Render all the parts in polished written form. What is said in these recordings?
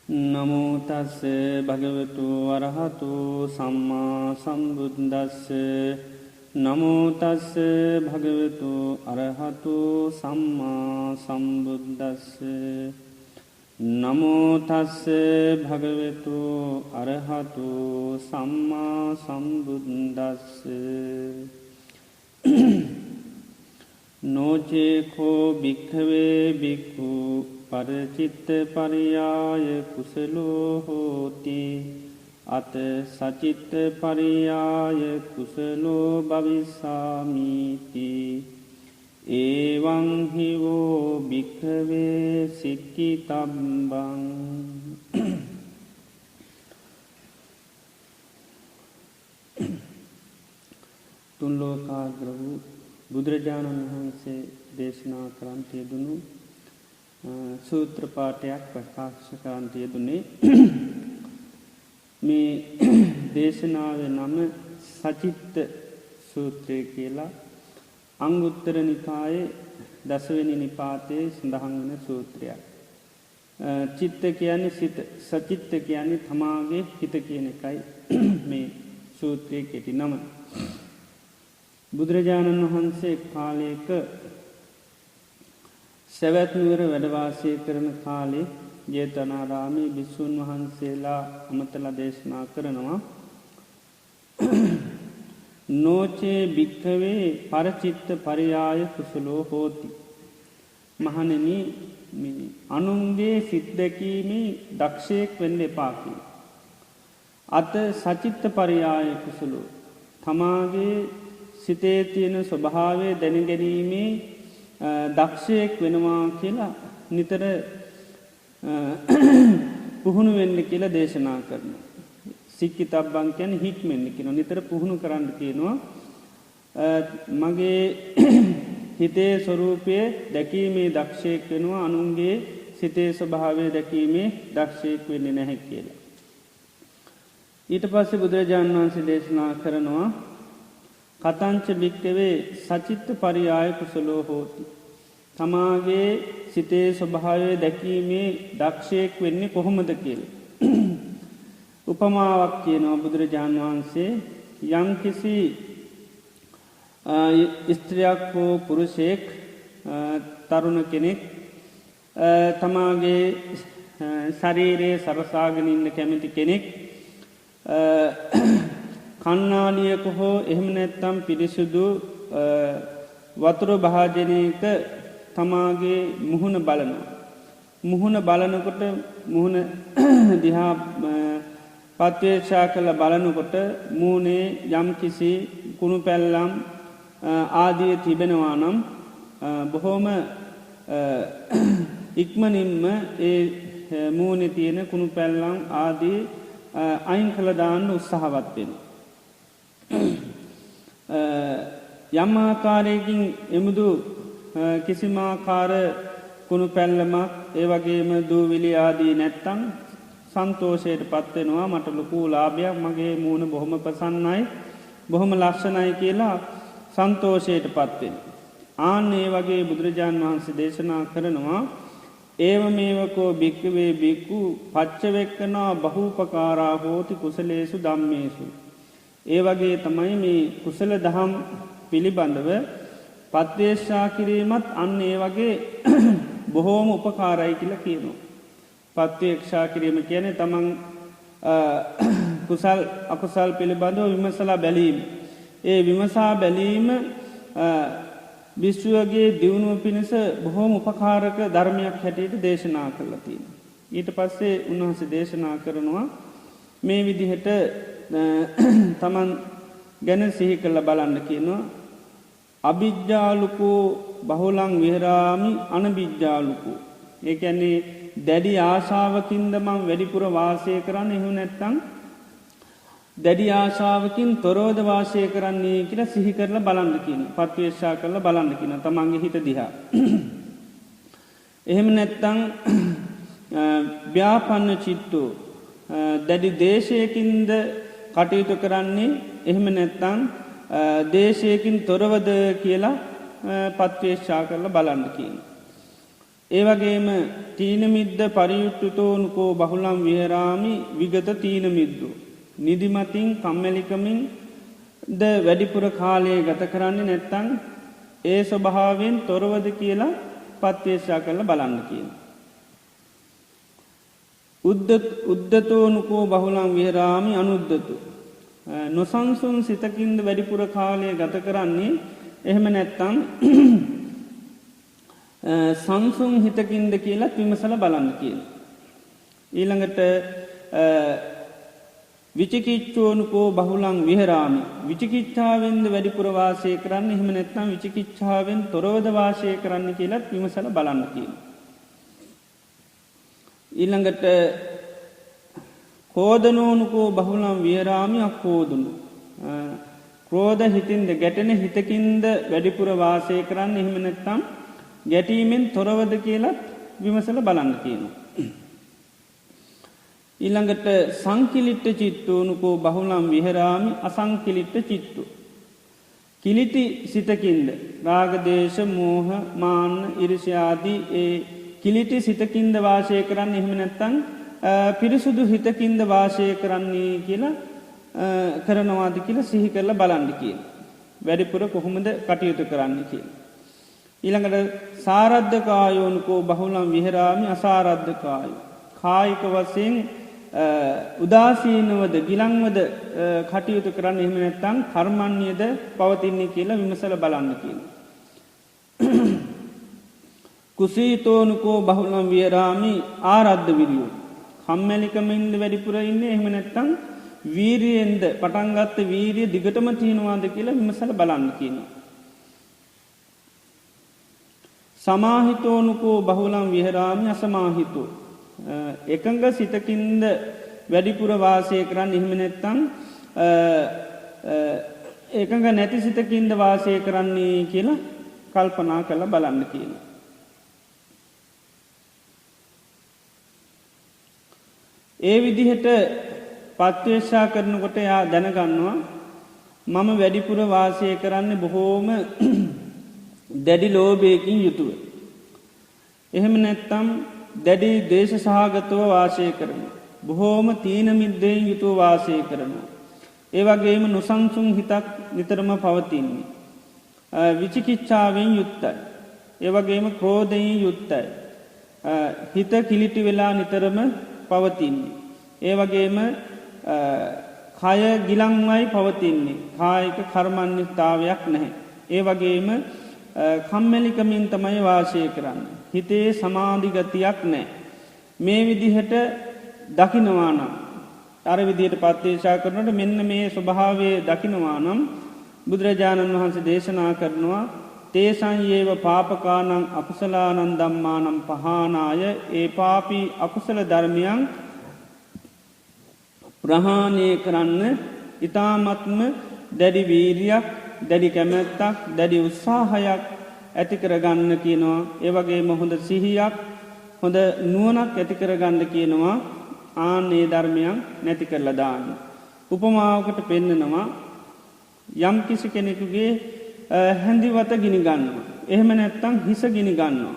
නමෝ තස්ස භගවතු අරහතු සම්මා සම්බුද්දස්ස නමෝ තස්ස භගවතු අරහතු සම්මා සම්බුද්දස්ස නමෝ තස්ස භගවතු අරහතු සම්මා සම්බුද්දස්ස නෝචේකෝ භික්ඛවේ භික්ඛු පරචිත්ත පරියාය කුසලෝ හෝති අත සචිත්ත පරියාය කුසලෝ භවිස්සාමිති ඒවං හිවෝ භික්ඛවේ සික්ඛිතබ්බං තුන් ලෝකාග්‍ර වූ බුදුරජාණන් වහන්සේ දේශනා කරන්ට යෙදුණු සූත්‍ර පාඨයක් ප්‍රකාශ කරන්ට යෙදුනේ මේ දේශනාවේ නම සචිත්ත සූත්‍රය කියලා අංගුත්තර නිකායේ දසවෙනි නිපාතයේ සඳහන් වන සූත්‍රයක්. චිත්ත කියන්නේ සිත, සචිත්ත කියන්නේ තමාගේ හිත කියන එකයි මේ සූත්‍රයේ කෙටි නම. බුදුරජාණන් වහන්සේ කාලයක සැවැත් නුවර වැඩවාසය කරන කාලේ ජේතවනාරාමයේ භික්ෂූන් වහන්සේලා අමතලා දේශනා කරනවා නෝචේ භික්ඛවේ පරචිත්ත පරියාය කුසලෝ හෝති. මහණෙනි, අනුන්ගේ සිත් දැකීමේ දක්ෂයෙක් වෙන්න එපා කියලා. අත සචිත්ත පරියාය කුසලෝ, තමාගේ සිතේ තියෙන ස්වභාවය දැනගැනීමේ දක්ෂයෙක් වෙනවා කියලා නිතර පුහුණු වෙන්න කියලා දේශනා කරනවා. සික්ඛිතබ්බං කියන්නේ හික්මෙන්න කියනවා. නිතර පුහුණු කරන්න කියනවා. මගේ හිතේ ස්වરૂපය දැකීමේ දක්ෂයෙක් වෙනවා, අනුන්ගේ සිතේ ස්වභාවය දැකීමේ දක්ෂයෙක් වෙන්නේ නැහැ කියලා. ඊට පස්සේ බුදුරජාණන් වහන්සේ දේශනා කරනවා කතංච භික්ඛවේ සචිත්ත පරියාය කුසලෝ හෝති. තමාගේ සිතේ ස්වභාවය දැකීමේ දක්ෂයෙක් වෙන්නේ කොහොමද කියලා. උපමාවක් කියනවා බුදුරජාණන් වහන්සේ. යම්කිසි ස්ත්‍රියක් හෝ පුරුෂයෙක්, තරුණ කෙනෙක් තමාගේ ශරීරයේ සරසාගෙන ඉන්න කැමති කෙනෙක් කන්නාඩියක හෝ එහෙම නැත්තම් පිරිසුදු වතුර භාජනයක තමාගේ මුහුණ බලනවා. මුහුණ බලනකොට මුහුණ දිහා පත්වේක්ෂා කළ බලනකොට මූුණේ යම් කිසි කුණු පැල්ලම් ආදිය තිබෙනවා නම් බොහෝම ඉක්මනින්ම ඒ මූුණේ තියෙන කුණු පැල්ලම් ආදී අයින් කළ දාන්න උත්සාහවත් වෙනවා. යම් ආකාරයකින් එමුදු කිසිමාකාර කුණු පැල්ලමක් ඒ වගේම දූවිලි ආදී නැත්තං සන්තෝෂයට පත්වෙනවා. මට ලොකු ලාභයක්, මගේ මූුණ බොහොම ප්‍රසන්නයි, බොහොම ලක්ෂණයි කියලා සන්තෝෂයට පත්වෙන. ආන්න ඒ වගේ බුදුරජාණන් වහන්සේ දේශනා කරනවා ඒව මේවකෝ භික්ඛවේ භික්ඛු පච්චවෙක්කනා බහූපකාරා හෝති කුසලේසු ධම්මේසු. ඒ වගේ තමයි මේ කුසල දහම් පිළිබඳව පත්වේක්ෂා කිරීමත් අන්න ඒ වගේ බොහෝම උපකාරයි කියලා කියනවා. පත්වේක්ෂා කිරීම කියන්නේ තමන් කුසල් අකුසල් පිළිබඳව විමසලා බැලීම. ඒ විමසා බැලීම විශ්වගේ දියුණුව පිණිස බොහෝම උපකාරක ධර්මයක් හැටියට දේශනා කරලා තියෙනවා. ඊට පස්සේ උන්වහන්සේ දේශනා කරනවා මේ විදිහට තමන් ගැන සිහි කළ බලන්න කියනවා. අභිජ්ජාලුකෝ බහුලං විහරාමි අනභිජ්ජාලුකෝ. ඒ කියන්නේ දැඩි ආශාවකින්ද මං වැඩිපුර වාසය කරන්න, එහෙම නැත්තං දැඩි ආශාවකින් තොරෝද වාසය කරන්නේ කියලා සිහි කරලා බලන්න කියන. පත්වේක්ෂා කරලා බලන්න කියන තමන්ගේ හිත දිහා. එහෙම නැත්තං ව්‍යාපන්න චිත්තෝ, දැඩි දේශයකින්ද කටයුතු කරන්නේ, එහෙම නැත්තං දේශයකින් තොරවද කියලා පත්වේක්ෂා කරලා බලන්න කියන. ඒවගේම තීනමිද්ද පරියුට්ටුතෝනුකෝ බහුලම් විහරාමි විගත තීනමිද්දු. නිදිමතින් කම්මැලිකමින් ද වැඩිපුර කාලයේ ගත කරන්නේ නැත්තං ඒ ස්වභාවෙන් තොරවද කියලා පත්වේශා කරල බලන්න කියන. උද්ධතෝනුකෝ බහුලම් විහරාමි අනුද්ධතු. නොසන්සුන් සිතකින්ද වැඩිපුර කාලය ගත කරන්නේ එහෙම නැත්තං සංසුන් හිතකින්ද කියලත් විමසල බලන්න කියන. ඊළඟට විචිකිච්චෝනුකෝ බහුලං විහරාමි විචිකිච්ඡාවෙන්ද වැඩිපුර වාසය කරන්න එහෙම නැත්නම් විචිකිච්ඡාවෙන් තොරවද වාසය කරන්න කියලත් විමසල බලන්න කියන. ඊළඟට කෝදනෝනුකෝ බහුලම් විහරාමි අක්කෝදුනු. ක්‍රෝධ හිතින්ද ගැටෙන හිතකින්ද වැඩිපුර වාසය කරන්න එහෙම නැත්තම් ගැටීමෙන් තොරවද කියලත් විමසල බලන්න කියනු. ඊළඟට සංකිලිට්ට චිත්තෝනුකෝ බහුලම් විහරාමි අසංකිලිට්ට චිත්තු. කිලිටි සිතකින්ද රාගදේශ මෝහ මාන්න ඉරිෂාදී ඒ කිලිටි සිතකින්ද වාසය කරන්න එහෙම නැත්තං පිරිසුදු හිතකින්ද වාසය කරන්නේ කියලා කරනවාද කියලා සිහි කරල බලන්න කියන. වැඩිපුර කොහොමද කටයුතු කරන්න කියන. ඊළඟට සාරද්ධකායෝනුකෝ බහුලම් විහරාමි අසාරද්ධකායු. කායික වසයෙන් උදාසීනවද ගිලංවද කටයුතු කරන්න එහෙම නැත්තං කර්මන්්‍යයද පවතින්නේ කියලා විමසල බලන්න කියන. කුසීතෝනුකෝ බහුලම් වියරාමි ආරද්ධ විරියෝ. කම්මැලිකමින්ද වැඩිපුර ඉන්න එහෙම නැත්තං වීරියෙන්ද පටන්ගත්ත වීරිය දිගටම තියෙනවාද කියලා විමසල බලන්න කියන. සමාහිතෝනුකෝ බහුලම් විහරාමි අසමාහිතෝ. එකඟ සිතකින්ද වැඩිපුර වාසය කරන්න එහෙම නැත්තං එකඟ නැති සිතකින්ද වාසය කරන්නේ කියලා කල්පනා කළ බලන්න කියන. ඒ විදිහට පත්වේශා කරනකොට යා දැනගන්නවා මම වැඩිපුර වාසය කරන්න බොහෝම දැඩි ලෝභයකින් යුතුව. එහෙම නැත්තම් දැඩි දේශ සහගතව වාසය කරන. බොහෝම තීන මිද්දයෙන් යුතුව වාසය කරනවා. ඒවගේම නොසංසුන් හිතක් නිතරම පවතින්නේ. විචිකිච්ඡාවෙන් යුත්තයි. ඒවගේම ක්‍රෝධයෙන් යුත්තයි. හිත කිලිටි වෙලා නිතරම පවතින්නේ. ඒවගේම කය ගිලංවයි පවතින්නේ. කායික කර්මන්‍යතාවයක් නැහැ. ඒවගේම කම්මැලිකමින් තමයි වාසය කරන්න. හිතේ සමාධිගතියක් නෑ. මේ විදිහට දකිනවානම් අර විදියට පත්වේශා කරනට මෙන්න මේ ස්වභාවය දකිනවානම් බුදුරජාණන් වහන්සේ දේශනා කරනවා තේසංයේව පාපකානං අකුසලානන් දම්මානම් පහනාය ඒ පාපී අකුසල ධර්මයන් ප්‍රහාණය කරන්න ඉතාමත්ම දැඩි වීරියක් දැඩි කැමැත්තක් දැඩි උත්සාහයක් ඇතිකරගන්න කියනවා. ඒවගේම හොඳ සිහියක් හොඳ නුවනක් ඇතිකරගන්න කියනවා ආනේ ධර්මයන් නැති කරලා දාන්න. උපමාවකට පෙන්නනවා යම් කිසි කෙනෙකුගේ හැඳිවත ගිනි ගන්නවා. එහෙම නැත්තං හිස ගිනි ගන්නවා.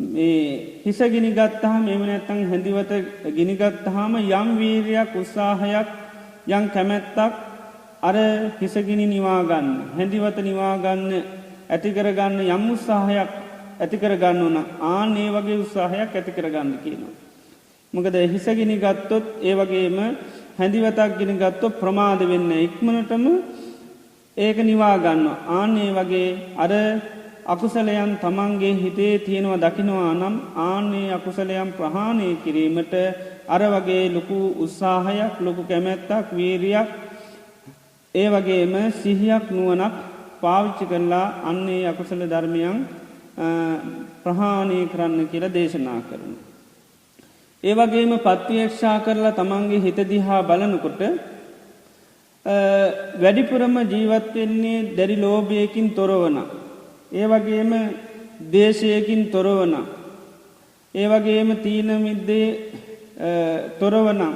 මේ හිස ගිනි ගත්තහම එම නැත්තං හැඳිවත ගිනිගත්තහම යම් වීරයක් උත්සාහයක් යම් කැමැත්තක් අර හිසගිනි නිවාගන්න හැඳිවත නිවාගන්න ඇතිකරගන්න යම් උත්සාහයක් ඇතිකරගන්න ඕන ආනේ වගේ උත්සාහයක් ඇතිකරගන්න කියනවා. මොකද හිසගිනි ගත්තොත් ඒ වගේම හැඳිවතක් ගෙන ගත්තොත් ප්‍රමාද වෙන්න ඉක්මනටම ඒක නිවාගන්න ආනේ වගේ අර අකුසලයන් තමන්ගේ හිතේ තියෙනවා දකිනවා නම් ආනේ අකුසලයන් ප්‍රහාණය කිරීමට අර වගේ ලොකු උත්සාහයක් ලොකු කැමැත්තක් වීරියක් ඒ වගේම සිහියක් නුවනක් පාවිච්චි කරලා අන්නේ අකුසල ධර්මයන් ප්‍රහාණය කරන්න කියලා දේශනා කරන. ඒ වගේම පත්වේක්ෂා කරලා තමන්ගේ හිත දිහා බලනකොට වැඩිපුරම ජීවත්වෙන්නේ දැඩි ලෝභයකින් තොරවන. ඒ වගේම දේශයකින් තොරවන. ඒ වගේම තීන මිද්දේ තොරවනම්.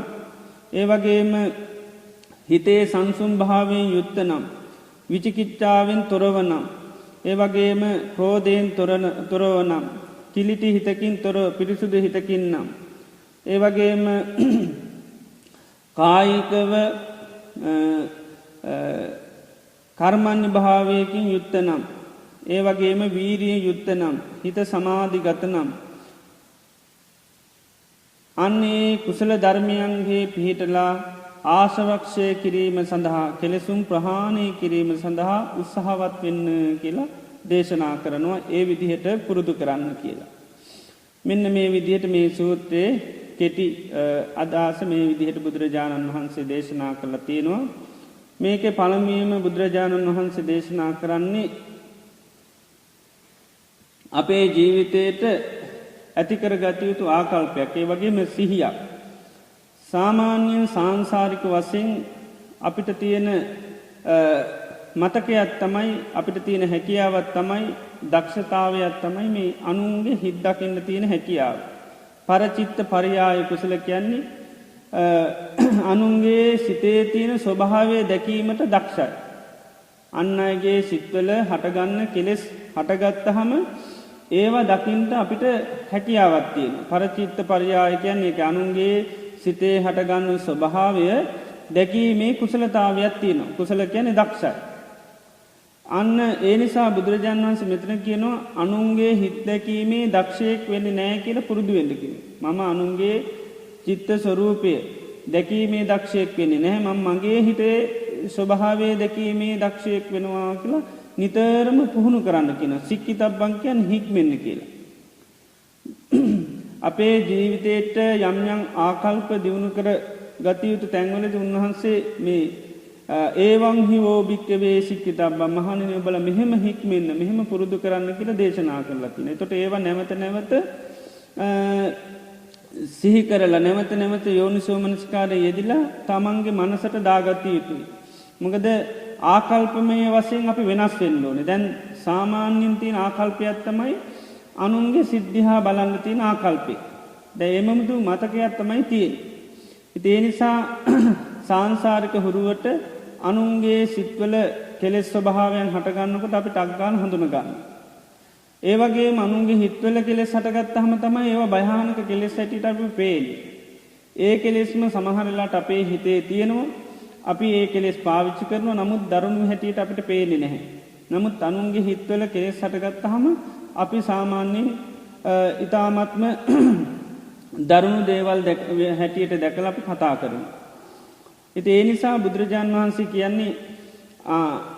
ඒ වගේම හිතේ සංසුම් භාවයෙන් යුත්ත නම්. විචිකිච්ඡාවෙන් තොරවනම්. ඒ වගේම ක්‍රෝධයෙන් තොරවනම්. කිලිටි හිතකින් තොර පිරිසුදු හිතකින් නම්. ඒ වගේම කායිකව කර්මන්‍ය භාවයකින් යුත්ත නම්. ඒ වගේම වීරිය යුත්ත නම්. හිත සමාධිගත නම්. අන්නේ කුසල ධර්මයන්ගේ පිහිටලා ආශවක්ෂය කිරීම සඳහා කෙලෙසුම් ප්‍රහාණය කිරීම සඳහා උත්සාහවත් වෙන්න කියලා දේශනා කරනවා ඒ විදිහට පුරුදු කරන්න කියලා. මෙන්න මේ විදිහට මේ සූත්‍රයේ කෙටි අදහස මේ විදිහට බුදුරජාණන් වහන්සේ දේශනා කරලා තියෙනවා. මේක පළමුවෙන්ම බුදුරජාණන් වහන්සේ දේශනා කරන්නේ අපේ ජීවිතයට ඇතිකර ගත යුතු ආකල්පයක් ඒ වගේම සිහියක්. සාමාන්‍යයෙන් සාංසාරික වශයෙන් අපිට තියෙන මතකයක් තමයි අපිට තියෙන හැකියාවත් තමයි දක්ෂතාවයක් තමයි මේ අනුන්ගේ හිත් දකින්න තියෙන හැකියාව. පරචිත්ත පරියාය කුසල කියන්නේ අනුන්ගේ සිතේ තියෙන ස්වභාවය දැකීමට දක්ෂයි. අන් අයගේ සිත්වල හටගන්න කෙලෙස් හටගත්තහම ඒවා දකිින්ට අපිට හැකියාවත් තියෙන. පරචිත්ත පරියාය කියන්නේ එක අනුන්ගේ සිතේ හටගන්න ස්වභාවය දැකීමේ කුසලතාවයක් තියෙනවා. කුසල කියන්නේ දක්ෂයි. අන්න ඒ නිසා බුදුරජාණන් වහන්සේ මෙතන කියනවා අනුන්ගේ හිත් දැකීමේ දක්ෂයෙක් වෙන්නේ නැහැ කියලා පුරුදු වෙන්න කියනවා. මම අනුන්ගේ චිත්ත ස්වરૂපය දැකීමේ දක්ෂයෙක් වෙන්නේ නැහැ. මම මගේ හිතේ ස්වභාවය දැකීමේ දක්ෂයෙක් වෙනවා කියලා නිතරම පුහුණු කරන්න කියනවා. සික්කිතබ්බං කියන්නේ හික්මෙන්න කියලා. අපේ ජීවිතේට යම් යම් ආකල්ප දියුණු කර ගත යුතු තැන්වලදී උන්වහන්සේ මේ ඒවං හිවෝ භික්ඛවේ සික්ඛිතබ්බං මහණෙනි ඔබලා මෙහෙම හික්මෙන්න මෙහෙම පුරුදු කරන්න කියලා දේශනා කරලා තියෙනවා. ඒතකොට ඒවා නැවත නැවත සිහි කරලා නැවත නැවත යෝනිසෝමනස්කාරයේ යෙදিলা තමන්ගේ මනසට දාගත යුතුයි. මොකද ආකල්පමය වශයෙන් අපි වෙනස් වෙන්න ඕනේ. දැන් සාමාන්‍යයෙන් තියෙන ආකල්පයක් තමයි අනුන්ගේ සිද්ධිහා බලන්න තියෙන ආකල්පේ. දැන් එමමුදු මතකයක් තමයි තියෙන්නේ. ඒ නිසා සාංසාරික හුරුවට අනුන්ගේ සිත්වල කෙලෙස් ස්වභාවයන් හටගන්නකොට අපි ටක් ගන්න හඳුන ගන්න. ඒ වගේම අනුන්ගේ හිත්වල කෙලෙස් හටගත්තාම තමයි ඒවා භයානක කෙලෙස් හැටියට අපි පේන්නේ. ඒ කෙලෙස්ම සමහර වෙලාවට අපේ හිතේ තියෙනවා. අපි ඒ කෙලෙස් පාවිච්චි කරනවා. නමුත් දරුණු හැටියට අපිට පේන්නේ නැහැ. නමුත් අනුන්ගේ හිත්වල කෙලෙස් හටගත්තාම අපි සාමාන්‍යයෙන් ඊ타ත්ම දරුණු දේවල් හැටියට දැකලා අපි කතා කරනවා. ඉතින් ඒ නිසා බුදුරජාන් වහන්සේ කියන්නේ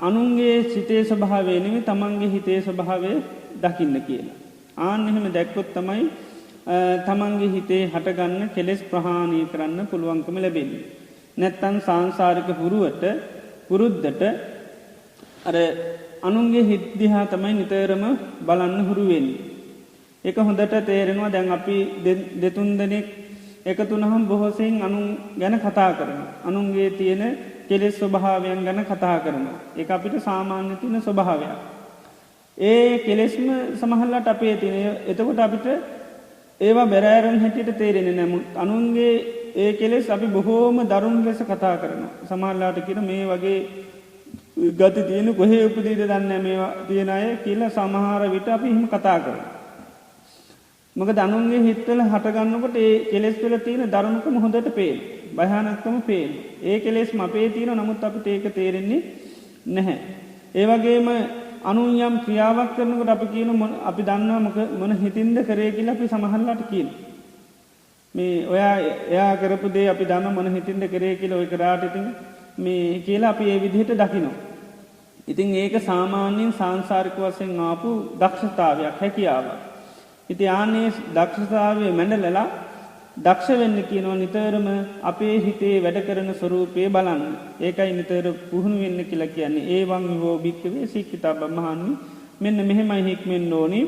අනුන්ගේ සිතේ ස්වභාවය නෙවෙයි තමන්ගේ හිතේ ස්වභාවය දකින්න කියලා. ආන්න එහෙම දැක්කොත් තමයි තමන්ගේ හිතේ හටගන්න කෙලෙස් ප්‍රහාණය කරන්න පුළුවන්කම ලැබෙන්නේ. නැත්තම් සාංසාරික පුරුද්දට අර අනුන්ගේ හිත් දිහා තමයි නිතරම බලන්න හුරු වෙන්නේ. ඒක හොඳට තේරෙනවා. දැන් අපි දෙතුන් දෙනෙක් එකතු වුණාම බොහෝසෙයින් අනුන් ගැන කතා කරනවා. අනුන්ගේ තියෙන කෙලෙස් ස්වභාවයන් ගැන කතා කරනවා. ඒක අපිට සාමාන්‍ය තියෙන ස්වභාවයක්. ඒ කෙලෙස්ම සමහරවිට අපේ තියෙන. එතකොට අපිට ඒවා බැරෑරන් හැටියට තේරෙන්නේ නැහැ. අනුන්ගේ ඒ කෙලෙස් අපි බොහෝම දරුණු ලෙස කතා කරනවා. සමහරවිට කියන මේ වගේ ගති තියෙන කොහේ උපදීද දන්නේ නැහැ මේවා තියෙන අය කියලා සමහර විට අපි එහෙම කතා කරනවා. මොකද අනුන්ගේ හිතවල හට ගන්නකොට ඒ කෙලෙස් වල තියෙන දරුණුකම හොඳට පේනවා. භයානකම පේනවා. ඒ කෙලෙස්ම අපේ තියෙන නමුත් අපිට ඒක තේරෙන්නේ නැහැ. ඒ වගේම අනුන් යම් ක්‍රියාවක් කරනකොට අපි කියන අපි දන්නවා මොන හිතින්ද කරේ කියලා අපි සමහරලාට කියනවා. මේ එයා කරපු දේ අපි දන්න මොන හිතින්ද කරේ කියලා ඔය කරාට ඉතින් මේ කියලා අපි ඒ විදිහට දකිනවා. ඉතින් ඒක සාමාන්‍යයෙන් සාංශාරික වශයෙන් ආපු දක්ෂතාවයක් හැකියාවක්. ඉතින් ආන්නේ දක්ෂතාවය මැඩලලා දක්ෂ වෙන්න කියනවා නිතරම අපේ හිතේ වැඩ කරන ස්වરૂපය බලන්න. ඒකයි නිතර පුහුණු වෙන්න කියලා කියන්නේ. ඒවං විවෝ භික්ඛවේ සික්ඛිතබ්බං මහණනි මෙන්න මෙහෙමයි හික්මෙන්න ඕනි.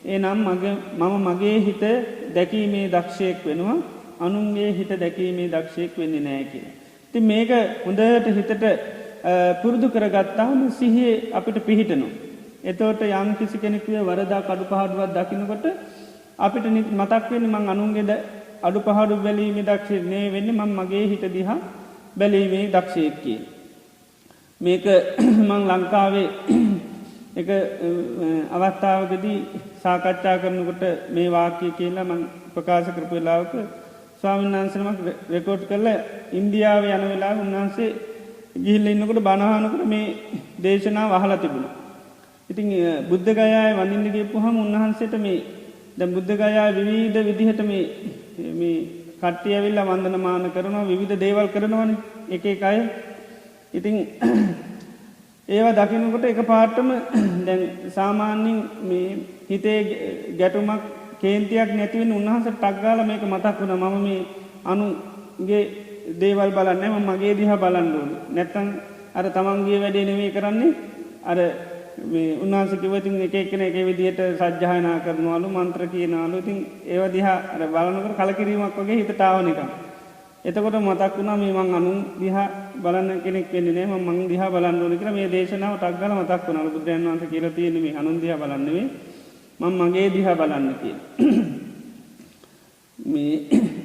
එනම් මම මගේ හිත දැකීමේ දක්ෂයෙක් වෙනවා. අනුන්ගේ හිත දැකීමේ දක්ෂයෙක් වෙන්නේ නැහැ කියලා. ඉතින් මේක හොඳට හිතට පුරුදු කරගත්තාම සිහිය අපිට පිහිටනවා. එතකොට යම් කිසි කෙනෙකුගේ වරදක් අඩුපාඩුවක් දකින්නකොට අපිට මතක් වෙන්නේ මං අනුන්ගේ අඩුපාඩු බැලීමේ දක්ෂයෙක් නෙවෙයි වෙන්නේ මම මගේ හිත දිහා බැලීමේ දක්ෂයෙක් කියලා. මේක මං ලංකාවේ එක අවස්ථාවකදී සාකච්ඡා කරනකොට මේ වාක්‍ය කියලා මං ප්‍රකාශ කරපු වෙලාවක ස්වාමීන් වහන්සේනමක් රෙකෝඩ් කරලා ඉන්දියාවේ යන වෙලාව උන්වහන්සේ ගිහිල්ලා ඉන්නකොට බණහනකොට මේ දේශනාව අහලා තිබුණා. ඉතින් බුද්ධ ගයාවේ වඳින්න ගියපුවාම උන්වහන්සේට මේ දැන් බුද්ධ ගයාවේ විවිධ විදිහට මේ කට්ටිය ඇවිල්ලා වන්දනමාන කරනවා විවිධ දේවල් කරනවානේ එක එක අය. ඉතින් ඒවා දකිනකොට එකපාරටම දැන් සාමාන්‍යයෙන් මේ හිතේ ගැටුමක් කේන්තියක් නැති වෙන උන්වහන්සේට ටක් ගාලා මේක මතක් වුණා. මම මේ අනුගේ දේවල් බලන්නේ මම මගේ දිහා බලන්න ඕනේ. නැත්තම් අර තමන්ගේ වැඩේ නෙමෙයි කරන්නේ. අර මේ උන්වහන්සේ කිව්වා ඉතින් එක එක්කෙනා එක විදිහට සජ්ජායනා කරනවලු මන්ත්‍ර කියනවලු. ඉතින් ඒව දිහා අර බලනකොට කලකිරීමක් වගේ හිතට ආව නිකන්. එතකොට මතක් වුණා මේ මං අනුන් දිහා බලන්න කෙනෙක් වෙන්නේ නෑ මම මං දිහා බලන්න ඕනේ කියලා මේ දේශනාව ටක් ගාලා මතක් වුණා. බුදුරජාණන් වහන්සේ කියලා තියෙන්නේ මේ අනුන් දිහා බලන්න නෙවෙයි මම මගේ දිහා බලන්න කියලා. මේ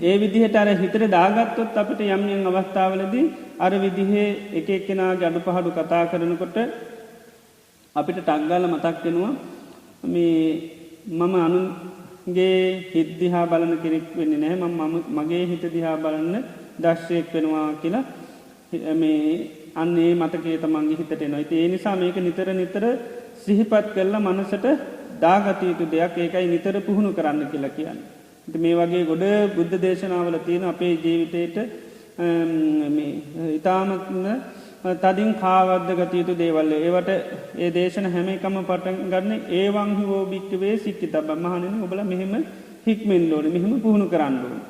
ඒ විදිහට අර හිතට දාගත්තොත් අපිට යම් යම් අවස්ථාවලදී අර විදිහේ එක එක්කෙනාගේ අඩුපහඩු කතා කරනකොට අපිට ටක් ගාලා මතක් වෙනවා මේ මම අනුන්ගේ හිත දිහා බලන කෙනෙක් වෙන්නේ නැහැ මම මගේ හිත දිහා බලන්න දක්ෂයෙක් වෙනවා කියලා මේ අන්නේ මතකයේ තමන්ගේ හිතට එනවා. ඒ නිසා මේක නිතර නිතර සිහිපත් කරලා මනසට දාගත යුතු දෙයක්. ඒකයි නිතර පුහුණු කරන්න කියලා කියන්නේ. ඉතින් මේ වගේ ගොඩ බුද්ධ දේශනාවල තියෙන අපේ ජීවිතේට මේ ඊ타මත්ම තදින් කාවද්ද ගත යුතු දේවල්. ඒවට ඒ දේශන හැම එකම පටන් ගන්න ඒවං හිවෝ බික්කවේ සික්කිතබ්බ මහණෙනි ඔබලා මෙහෙම හික්මෙන්න ඕනේ මෙහෙම පුහුණු කරන්න ඕනේ.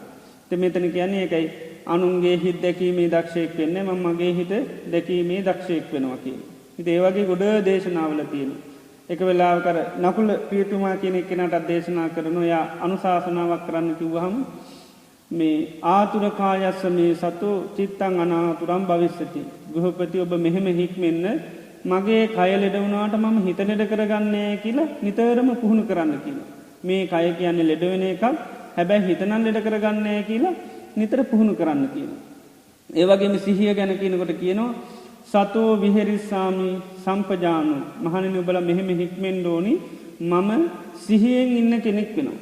ඉතින් මෙතන කියන්නේ ඒකයි අනුන්ගේ හිත දැකීමේ දක්ෂයෙක් වෙන්නේ මම මගේ හිත දැකීමේ දක්ෂයෙක් වෙනවා කියන්නේ. ඉතින් ඒ වගේ ගොඩ දේශනාවල තියෙනවා. එක වෙලාවක අර නකුල පියතුමා කියන එක්කෙනාට දේශනා කරනවා යා අනුශාසනාවක් කරන්න කිව්වහම මේ ආතුර කායස්ස මේ සතු චිත්තං අනාතුරම් භවිස්සති. ගෘහපති ඔබ මෙහෙම හික්මෙන්න මගේ කය ලෙඩ වුණාට මම හිත ලෙඩ කරගන්නේ කියලා නිතරම පුහුණු කරන්න කියනවා. මේ කය කියන්නේ ලෙඩ වෙන එකක්. හැබැයි හිත නම් ලෙඩ කරගන්නේ කියලා නිතර පුහුණු කරන්න කියනවා. ඒ වගේම සිහිය ගැන කියනකොට කියනවා සතෝ විහෙරිස්සාමි සම්පජානෝ මහණෙනි ඔබලා මෙහෙම හික්මෙන්න ඕනි මම සිහියෙන් ඉන්න කෙනෙක් වෙනවා.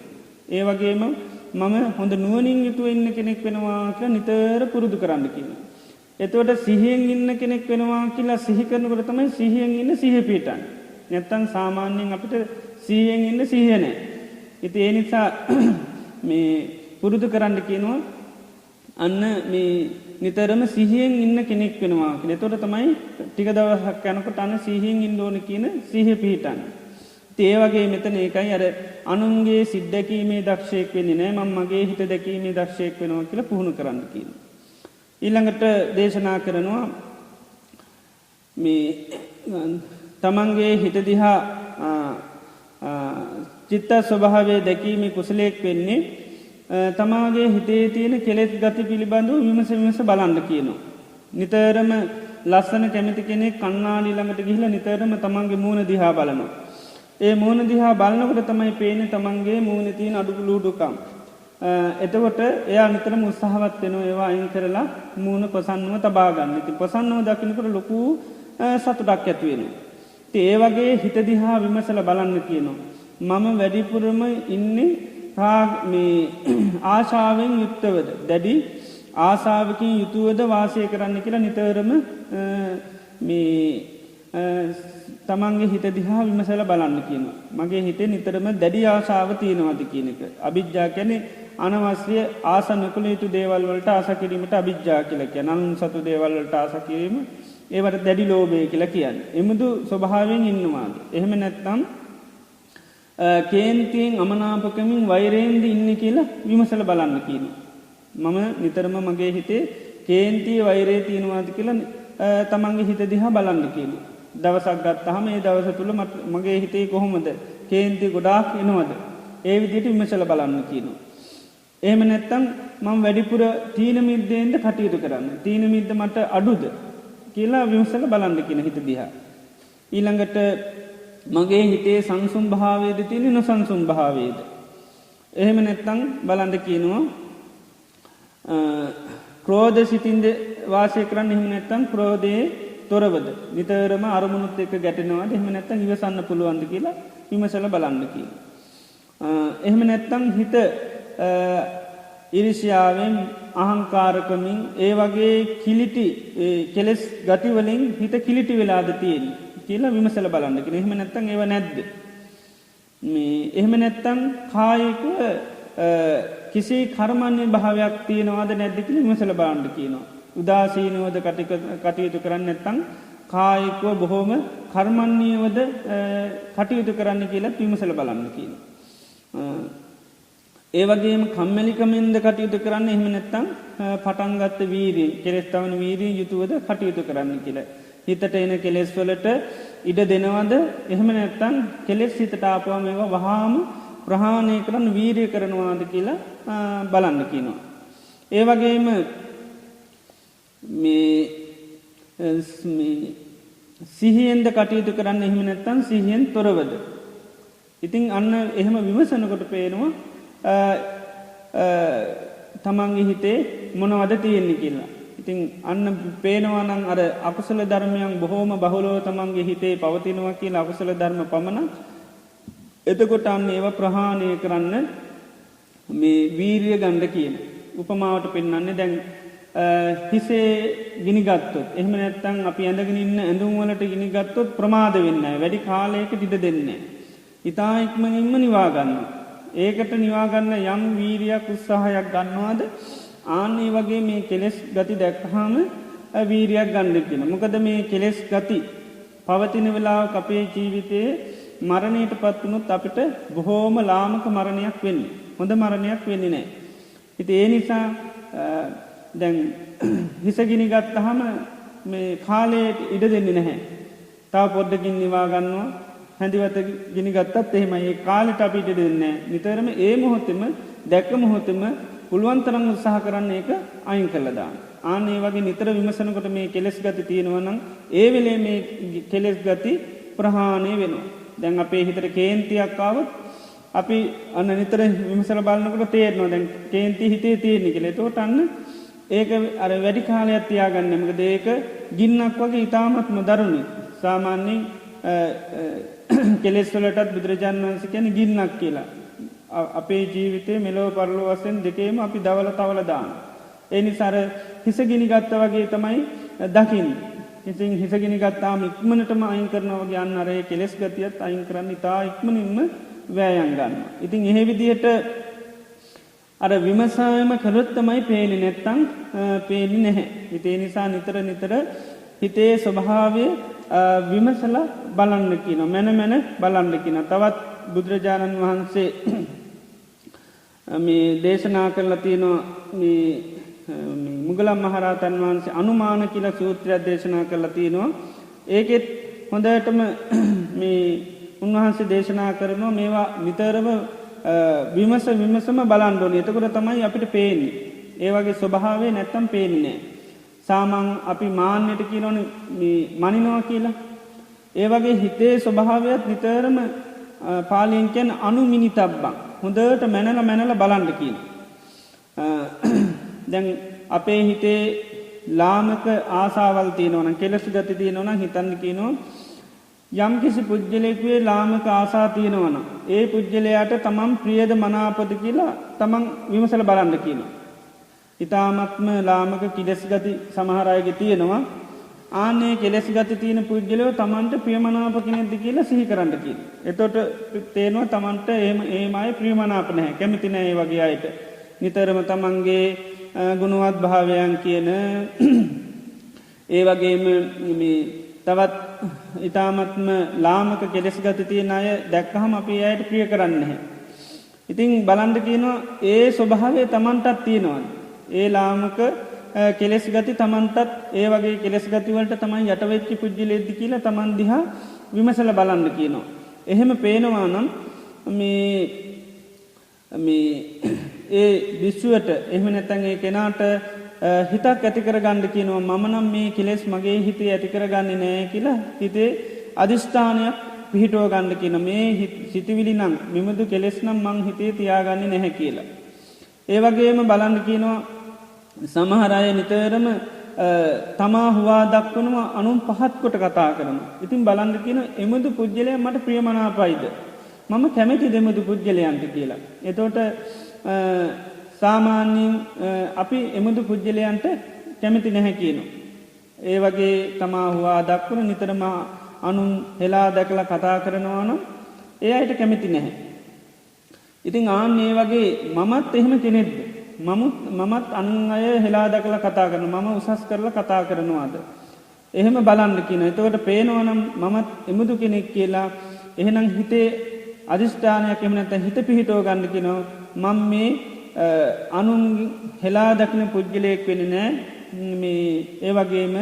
ඒ වගේම මම හොඳ නුවණින් යුතුව ඉන්න කෙනෙක් වෙනවා කියලා නිතර පුරුදු කරන්න කියනවා. එතකොට සිහියෙන් ඉන්න කෙනෙක් වෙනවා කියලා සිහි කරනකොට තමයි සිහියෙන් ඉන්න සිහිය පිටන්නේ. නැත්තම් සාමාන්‍යයෙන් අපිට සිහියෙන් ඉන්න සිහිය නැහැ. ඉතින් ඒ නිසා මේ පුරුදු කරන්න කියනවා අන්න මේ නිතරම සිහියෙන් ඉන්න කෙනෙක් වෙනවා කියලා. එතකොට තමයි ටික දවසක් යනකොට අන්න සිහියෙන් ඉන්න ඕන කියන සිහිය පිහිටන්නේ. ඉතින් ඒ වගේ මෙතන ඒකයි අර අනුන්ගේ සිත් දැකීමේ දක්ෂයෙක් වෙන්නේ නැහැ මම මගේ හිත දැකීමේ දක්ෂයෙක් වෙනවා කියලා පුහුණු කරන්න කියනවා. ඊළඟට දේශනා කරනවා මේ තමන්ගේ හිත දිහා චිත්ත ස්වභාවය දැකීමේ කුසලයක් වෙන්නේ තමාගේ හිතේ තියෙන කෙලෙස් ගති පිළිබඳව විමස බලන්න කියනවා. නිතරම ලස්සන කැමති කෙනෙක් කණ්ණාඩි ළඟට ගිහිල්ලා නිතරම තමන්ගේ මූණ දිහා බලනවා. ඒ මූණ දිහා බලනකොට තමයි පේන්නේ තමන්ගේ මූණේ තියෙන අඩුලුඩුකම්. එතකොට එයා නිතරම උත්සාහවත් වෙනවා ඒවා අයින් කරලා මූණ ප්‍රසන්නව තබා ගන්න. ඉතින් ප්‍රසන්නව දකින්නකොට ලොකු සතුටක් ඇති වෙනවා. ඉතින් ඒ වගේ හිත දිහා විමසලා බලන්න කියනවා. මම වැඩිපුරම ඉන්නේ මේ ආශාවෙන් යුක්තවද දැඩි ආශාවකින් යුතුවද වාසය කරන්න කියලා නිතරම මේ තමන්ගේ හිත දිහා විමසලා බලන්න කියනවා. මගේ හිතේ නිතරම දැඩි ආශාව තියෙනවද කියන එක. අවිජ්ජා කියන්නේ අනවශ්‍ය ආස නොකළ යුතු දේවල් වලට ආස කිරීමට අවිජ්ජා කියලා කියනවා. අනුන් සතු දේවල් වලට ආස කිරීම ඒවට දැඩි ලෝභය කියලා කියන්නේ. එමුදු ස්වභාවයෙන් ඉන්නවාද? එහෙම නැත්නම් කේන්තියෙන් අමනාපකමින් වෛරයෙන්ද ඉන්නේ කියලා විමසලා බලන්න කියනවා. මම නිතරම මගේ හිතේ කේන්තිය වෛරය තියෙනවාද කියලා තමන්ගේ හිත දිහා බලන්න කියනවා. දවසක් ගත්තාම ඒ දවස තුල මගේ හිතේ කොහොමද කේන්ති ගොඩාක් එනවද? ඒ විදිහට විමසලා බලන්න කියනවා. එහෙම නැත්නම් මම වැඩිපුර තීන මිද්දෙන්ද කටයුතු කරන්නේ. තීන මිද්ද මට අඩුද කියලා විමසලා බලන්න කියන හිත දිහා. ඊළඟට මගේ හිතේ සංසුන් භාවයේද තියෙන නොසංසුන් භාවයේද? එහෙම නැත්නම් බලන්න කියනවා ක්‍රෝධ සිතින්ද වාසය කරන්න එහෙම නැත්නම් ක්‍රෝධයේ තොරවද නිතරම අරමුණුත් එක්ක ගැටෙනවාද එහෙම නැත්නම් ඉවසන්න පුළුවන්ද කියලා විමසලා බලන්න කියලා. එහෙම නැත්නම් හිත ඉරිසියාවෙන් අහංකාරකමින් ඒ වගේ කිලිටි කෙලෙස් ගති වලින් හිත කිලිටි වෙලාද තියෙන්නේ කියලා විමසලා බලන්න කියලා. එහෙම නැත්නම් ඒව නැද්ද? එහෙම නැත්නම් කායික කිසි කර්මන්නේ භාවයක් තියෙනවද නැද්ද කියලා විමසලා බලන්න කියනවා. උදාසීනවද කටයුතු කරන්නේ නැත්නම් කායිකව බොහොම කර්මන්නේවද කටයුතු කරන්න කියලා විමසලා බලන්න කියනවා. ඒ වගේම කම්මැලිකමෙන්ද කටයුතු කරන්න එහෙම නැත්නම් පටන් ගත්ත වීරියෙන් කෙලෙස් තවන වීරියෙන් යුතුවද කටයුතු කරන්න කියලා. හිතට එන කෙලෙස් වලට ඉඩ දෙනවද එහෙම නැත්නම් කෙලෙස් හිතට ආපුවම ඒවා වහාම ප්‍රහාණය කරන්න වීරිය කරනවාද කියලා බලන්න කියනවා. ඒ වගේම මේ සිහියෙන්ද කටයුතු කරන්න එහෙම නැත්නම් සිහියෙන් තොරවද. ඉතින් අන්න එහෙම විමසනකොට පේනවා තමන්ගේ හිතේ මොනවද තියෙන්නේ කියලා. ඉතින් අන්න පේනවා නම් අර අකුසල ධර්මයන් බොහෝම බහුලව තමන්ගේ හිතේ පවතිනවා කියලා අකුසල ධර්ම පමණක්. එතකොට අන්න ඒවා ප්‍රහාණය කරන්න මේ වීරිය ගන්න කියන. උපමාවට පෙන්වන්නේ දැන් හිසේ ගිනි ගත්තොත් එහෙම නැත්නම් අපි ඇඳගෙන ඉන්න ඇඳුම් වලට ගිනි ගත්තොත් ප්‍රමාද වෙන්නේ නැහැ. වැඩි කාලයකට ඉඩ දෙන්නේ නැහැ. ඊටා ඉක්මනින්ම නිවා ගන්නවා. ඒකට නිවා ගන්න යම් වීරියක් උත්සාහයක් ගන්නවාද ආන්නේ වගේ මේ කෙලෙස් ගති දැක්කහම වීරියක් ගන්න කියනවා. මොකද මේ කෙලෙස් ගති පවතින වෙලාවක අපේ ජීවිතයේ මරණයටපත් වුණොත් අපිට බොහෝම ලාමක මරණයක් වෙන්නේ. හොඳ මරණයක් වෙන්නේ නැහැ. ඉතින් ඒ නිසා දැන් හිසගිනි ගත්තාම මේ කාලයට ඉඩ දෙන්නේ නැහැ. තව පොඩ්ඩකින් නිවා ගන්නවා. හැඳිවත ගිනි ගත්තත් එහෙමයි. ඒ කාලෙට අපි ඉඩ දෙන්නේ නැහැ. නිතරම ඒ මොහොතේම දැක්ක මොහොතේම පුළුවන් තරම් උත්සාහ කරන්න ඒක අයින් කළා දාන්න. ආන්න ඒ වගේ නිතර විමසනකොට මේ කෙලෙස් ගති තියෙනවා නම් ඒ වෙලේ මේ කෙලෙස් ගති ප්‍රහාණය වෙනවා. දැන් අපේ හිතට කේන්තියක් ආවොත් අපි අන්න නිතර විමසලා බලනකොට තේරෙනවා දැන් කේන්ති හිතේ තියෙන කියලා. ඒකට අන්න ඒක අර වැඩි කාලයක් තියාගන්න. මොකද ඒක ගින්නක් වගේ ඊටාත්ම දරුණුයි. සාමාන්‍යයෙන් කෙලෙස් වලටත් බුදුරජාණන් වහන්සේ කියන්නේ ගින්නක් කියලා. අපේ ජීවිතේ මෙලොව පරලොව වශයෙන් දෙකේම අපි දවල තවල දානවා. ඒ නිසා අර හිස ගිනි ගත්තා වගේ තමයි දකින්නේ. ඉතින් හිස ගිනි ගත්තාම ඉක්මනටම අයින් කරනවා වගේ අන්න අර ඒ කෙලෙස් ගතියත් අයින් කරන්න ඉතා ඉක්මනින්ම වෑයම් ගන්නවා. ඉතින් එහෙ විදිහට අර විමසාම කළොත් තමයි පේන්නේ නැත්තම් පේන්නේ නැහැ. ඒ නිසා නිතර හිතේ ස්වභාවය විමසලා බලන්න කියනවා. මන බලන්න කියනවා. තවත් බුදුරජාණන් වහන්සේ මේ දේශනා කරලා තියෙනවා මේ මුගලන් මහරහතන් වහන්සේ අනුමාන කියලා සූත්‍රයක් දේශනා කරලා තියෙනවා. ඒකෙත් හොඳටම මේ උන්වහන්සේ දේශනා කරනවා මේවා නිතරම විමසම බලන්න ඕනේ. එතකොට තමයි අපිට පේන්නේ. ඒ වගේ ස්වභාවය නැත්තම් පේන්නේ නැහැ. සාමන් අපි මාන්නයට කියනෝනේ මේ මනිනවා කියලා. ඒ වගේ හිතේ ස්වභාවයත් නිතරම පාලියෙන් කියන්නේ අනුමිනිතබ්බං. හොඳට මැනලා බලන්න කියනවා. දැන් අපේ හිතේ ලාමක ආසාවල් තියෙනවා නම් කෙලෙස් ගති තියෙනවා නම් හිතන්න කියනවා යම් කිසි පුජ්‍යලයකේ ලාමක ආසා තියෙනවා නම් ඒ පුජ්‍යලයාට තමන් ප්‍රියද මනාපද කියලා තමන් විමසලා බලන්න කියනවා. ඊ타ත්ම ලාමක කෙලෙස් ගති සමහර අයගේ තියෙනවා. ආන්නේ කෙලෙස් ගති තියෙන පුජ්‍යලයෝ තමන්ට ප්‍රියමනාප කෙනෙක්ද කියලා සිහි කරන්න කියනවා. එතකොට තේනවා තමන්ට එහෙම අය ප්‍රියමනාප නැහැ. කැමති නැහැ ඒ වගේ අයට. නිතරම තමන්ගේ ගුණවත් භාවයන් කියන ඒ වගේම මේ තවත් ඊ타ත්ම ලාමක කෙලෙස් ගති තියෙන අය දැක්කහම අපි එයාට ප්‍රිය කරන්නේ නැහැ. ඉතින් බලන්න කියනවා ඒ ස්වභාවය තමන්ටත් තියෙනවා. ඒ ලාමක කෙලෙස් ගති තමන්ටත් ඒ වගේ කෙලෙස් ගති වලට තමයි යට වෙච්ච පුජ්‍යලෙද්ද කියලා තමන් දිහා විමසලා බලන්න කියනවා. එහෙම පේනවා නම් මේ ඒ විශ්වයට එහෙම නැත්නම් ඒ කෙනාට හිතක් ඇති කරගන්න කියනවා. මම නම් මේ කෙලෙස් මගේ හිතේ ඇති කරගන්නේ නැහැ කියලා හිතේ අදිෂ්ඨානයක් පිහිටව ගන්න කියන මේ සිතවිලි නම් මිමුදු කෙලෙස් නම් මං හිතේ තියාගන්නේ නැහැ කියලා. ඒ වගේම බලන්න කියනවා සමහර අය නිතරම තමා හුවා දක්වනවා අනුන් පහත් කොට කතා කරන. ඉතින් බලන්න කියන එමුදු පුද්ගලයන් මට ප්‍රියමනාපයිද. මම කැමැති දෙමුදු පුද්ගලයන්ට කියලා. එතෝට සාමාන්‍යයෙන් අපි එමුදු පුද්ගලයන්ට කැමති නැහැ කියනු. ඒ වගේ තමා හුවා දක්වන නිතරම අනුන් හෙලා දැකලා කතා කරනවා නම් ඒ අයට කැමති නැහැ. ඉතින් ආන් ඒ වගේ මමත් එහෙම කෙනෙක්ද. මමත් අන් අය හෙලා දැකලා කතා කරන මම උසස් කරලා කතා කරනවාද. එහෙම බලන්න කියන. එතවට පේනවනම් මමත් එමුදු කෙනෙක් කියලා එහෙනම් හිතේ අධිෂ්ඨානයක් එම නැත හිත පිහිටෝ ගන්න කියනවා මම මේ අනුන් හෙලා දක්න පුද්ගලයෙක් වෙන නෑ මේ ඒ වගේම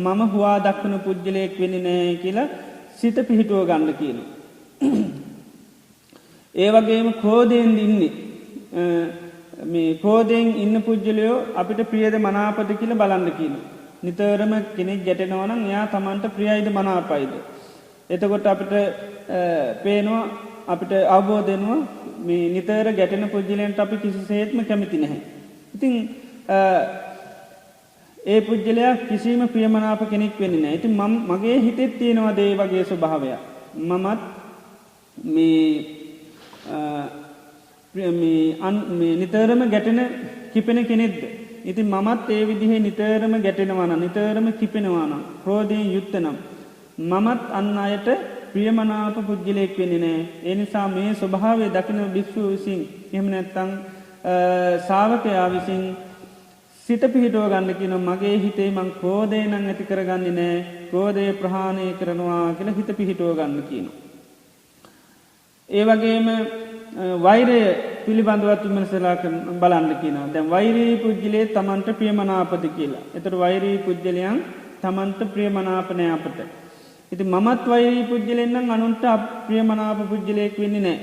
මම හුවා දක්වන පුද්ගලයෙක් වෙන නෑ කියලා සිත පිහිටුව ගන්න කියන. ඒ වගේම කෝදයෙන් ඉන්නේ මේ කෝදයෙන් ඉන්න පුද්ගලයෝ අපිට ප්‍රියද මනාපද කියල බලන්න කියන. නිතරම කෙනෙක් ගැටෙනවනම් එයා තමන්ට ප්‍රියයිද මනාපයිද. එතකොට අපිට පේනවා අපිට අවබෝධයනවා මේ නිතර ගැටෙන පුද්ගලයන්ට අපි කිසි සේත්ම කැමති නැහැ. ඉතිං ඒ පුද්ගලයා කිසිම ප්‍රියමනාප කෙනෙක් වෙන්නේ නෑ. ඉතින් මගේ හිතෙත් තියෙනවා දේ වගේ ස්වභාවය. මමත් මේ නිතරම ගැටෙන කිපෙන කෙනෙක්ද. ඉතින් මමත් ඒ විදිහේ නිතරම ගැටෙනවාන නිතරම කිපෙනවාන ක්‍රෝධයෙන් යුත්තනම්. මමත් අන්න අයට ප්‍රියමනාප පුද්ගලයෙක් වෙන්නේ නෑ. එනිසා මේ ස්වභාවය දකින භික්ෂූ විසින් එහෙම නැත්තං සාවකයා විසින් සිත පිහිටුව ගන්න කියන මගේ හිතේ මං ක්‍රෝධය නං ඇති කරගන්නේ නෑ ක්‍රෝධය ප්‍රහාණය කරනවා කියලා හිත පිහිටුව ගන්න කියන. ඒ වගේම වෛරය පිළිබඳවත් විමසලා බලන්න කියනවා. දැන් වෛරී පුද්ගලයේ තමන්ට ප්‍රියමනාපද කියලා. එතකොට වෛරී පුද්ගලයන් තමන්ට ප්‍රියමනාපනෑ අපට. ඉති මමත් වෛරී පුද්ගලෙන්න්නම් අනුන්ට අප්‍රියමනාප පුද්ගලයෙක් වෙන්නේ නෑ.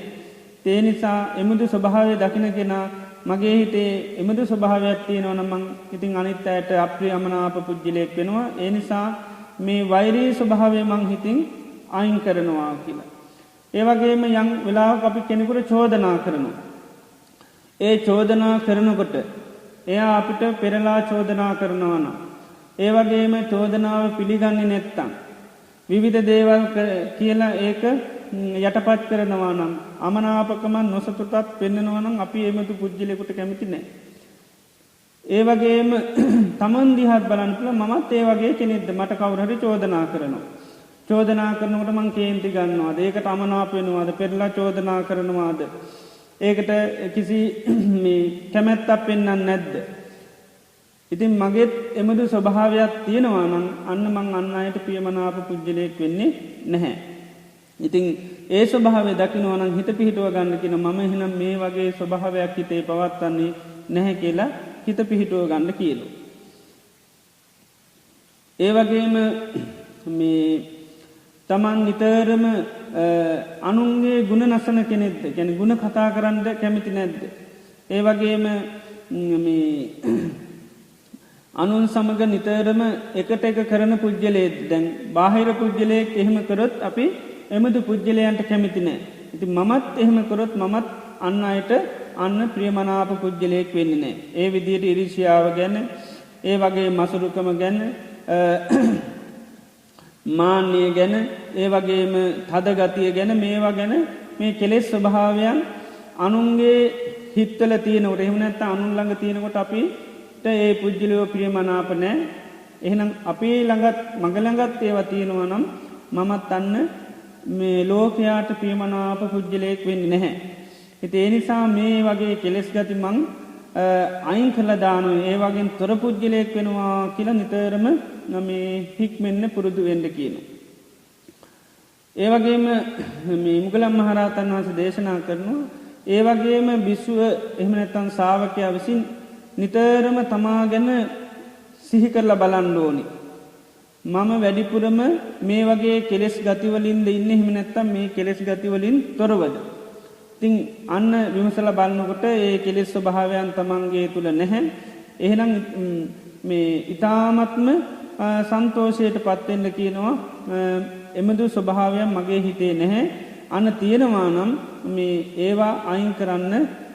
ඒ නිසා එමුදු ස්වභාවය දකින කෙනා මගේ හිතේ එමුදු ස්වභාවයක් තියෙනවනමං ඉතින් අනිත් අයට අප්‍රියමනාප පුද්ගලයෙක් වෙනවා. ඒ නිසා මේ වෛරී ස්වභාවය මං හිතින් අයින් කරනවා කියලා. ඒවගේම යම් වෙලාවක් අපි කෙනෙකුට චෝදනා කරනවා. ඒ චෝදනා කරනකොට එයා අපිට පෙරලා චෝදනා කරනවන. ඒවගේම චෝදනාව පිළිගන්නේ නැත්තම්. විවිධ දේවල් කියලා ඒක යටපත් කරනවා නම් අමනාපකමන් නොසතුටත් පෙන්න්නනවනම් අපි එමතු පුද්ජලෙකුට කැමති නෑ. ඒවගේම තමන් දිහත් බලන්පල මත් ඒ වගේ කෙනෙක්ද මට කවුරහරි චෝදනා කරනවා. චෝදනා කරනකට මං කේන්ති ගන්නවාද ඒකට අමනාපෙනවාද පෙරලා චෝදනා කරනවාද. ඒකට කිසි කැමැත්තක් පෙන්න්න නැද්ද. ඉතින් මගේත් එමදු ස්වභාවයක් තියෙනවා නම් අන්න මං අන්න අයට ප්‍රියමනාප පුද්ගලයෙක් වෙන්නේ නැහැ. ඉතිං ඒ ස්වභාව දකිනවනම් හිත පිහිටුව ගන්න කියන මම හිනම් මේ වගේ ස්වභාවයක් හිතේ පවත්වන්නේ නැහැ කියලා හිත පිහිටුව ගන්න කියලු. ඒ වගේම මේ තමන් නිතරම අනුන්ගේ ගුණ නසන කෙනෙක්ද ගැන ගුණ කතා කරන්න කැමිති නැද්ද. ඒ වගේම අනුන් සමග නිතරම එකට එක කරන පුද්ගලයේද දැන් බාහිර පුද්ගලයෙක් එහෙම කරොත් අපි එමදු පුද්ගලයන්ට කැමිති නෑ. ඉති මමත් එහෙම කරොත් මමත් අන්න අයට අන්න ප්‍රියමනාප පුද්ගලයෙක් වෙන්නේ නෑ. ඒ විදියට ඉරිසියාව ගැන ඒ වගේ මසුරුකම ගැන මාන්‍යය ගැන ඒ වගේම තදගතිය ගැන මේවා ගැන මේ කෙලෙස් ස්වභාවයන් අනුන්ගේ හිත්තල තියනකට එහමනැත්ත අනුන්ළඟ තියෙනකොට අපි ඒ පුද්ජලයෝ ප්‍රියමනාප නෑ. එහෙනම් අපේ ළඟත් මගළඟත් ඒවා තියෙනවා නම් මමත් අන්න මේ ලෝකයාට ප්‍රියමනාප පුද්ජලයෙක් වෙන්න නැහැ. හිති ඒ නිසා මේ වගේ කෙලෙස් ගති මං අයින් කළ දානු ඒ වගේ තොර පුද්ජලයෙක් වෙනවා කියලා නිතරම මේ හික්මෙන්න පුරුදු වෙන්ඩ කියන. ඒ වගේම මුගලම් මහරහතන් වහන්ස දේශනා කරනවා ඒ වගේම බිස්සුව එහෙමනැත්තන් සාාවකයා විසින් නිතරම තමා ගැන සිහි කරලා බලන්න ඕනි. මම වැඩිපුරම මේ වගේ කෙලෙස් ගතිවලින්ද ඉන්න හිමිනැත්තම් මේ කෙලෙස් ගතිවලින් තොරවද. තිං අන්න විමසල බලන්නකොට ඒ කෙලෙස් ස්වභාවයන් තමන්ගේ තුළ නැහැ. එහෙනම් මේ ඉතාමත්ම සන්තෝෂයට පත්වෙන්න කියනවා එමදු ස්වභාවයන් මගේ හිතේ නැහැ. අන්න තියෙනවා නම් මේ ඒවා අයින් කරන්න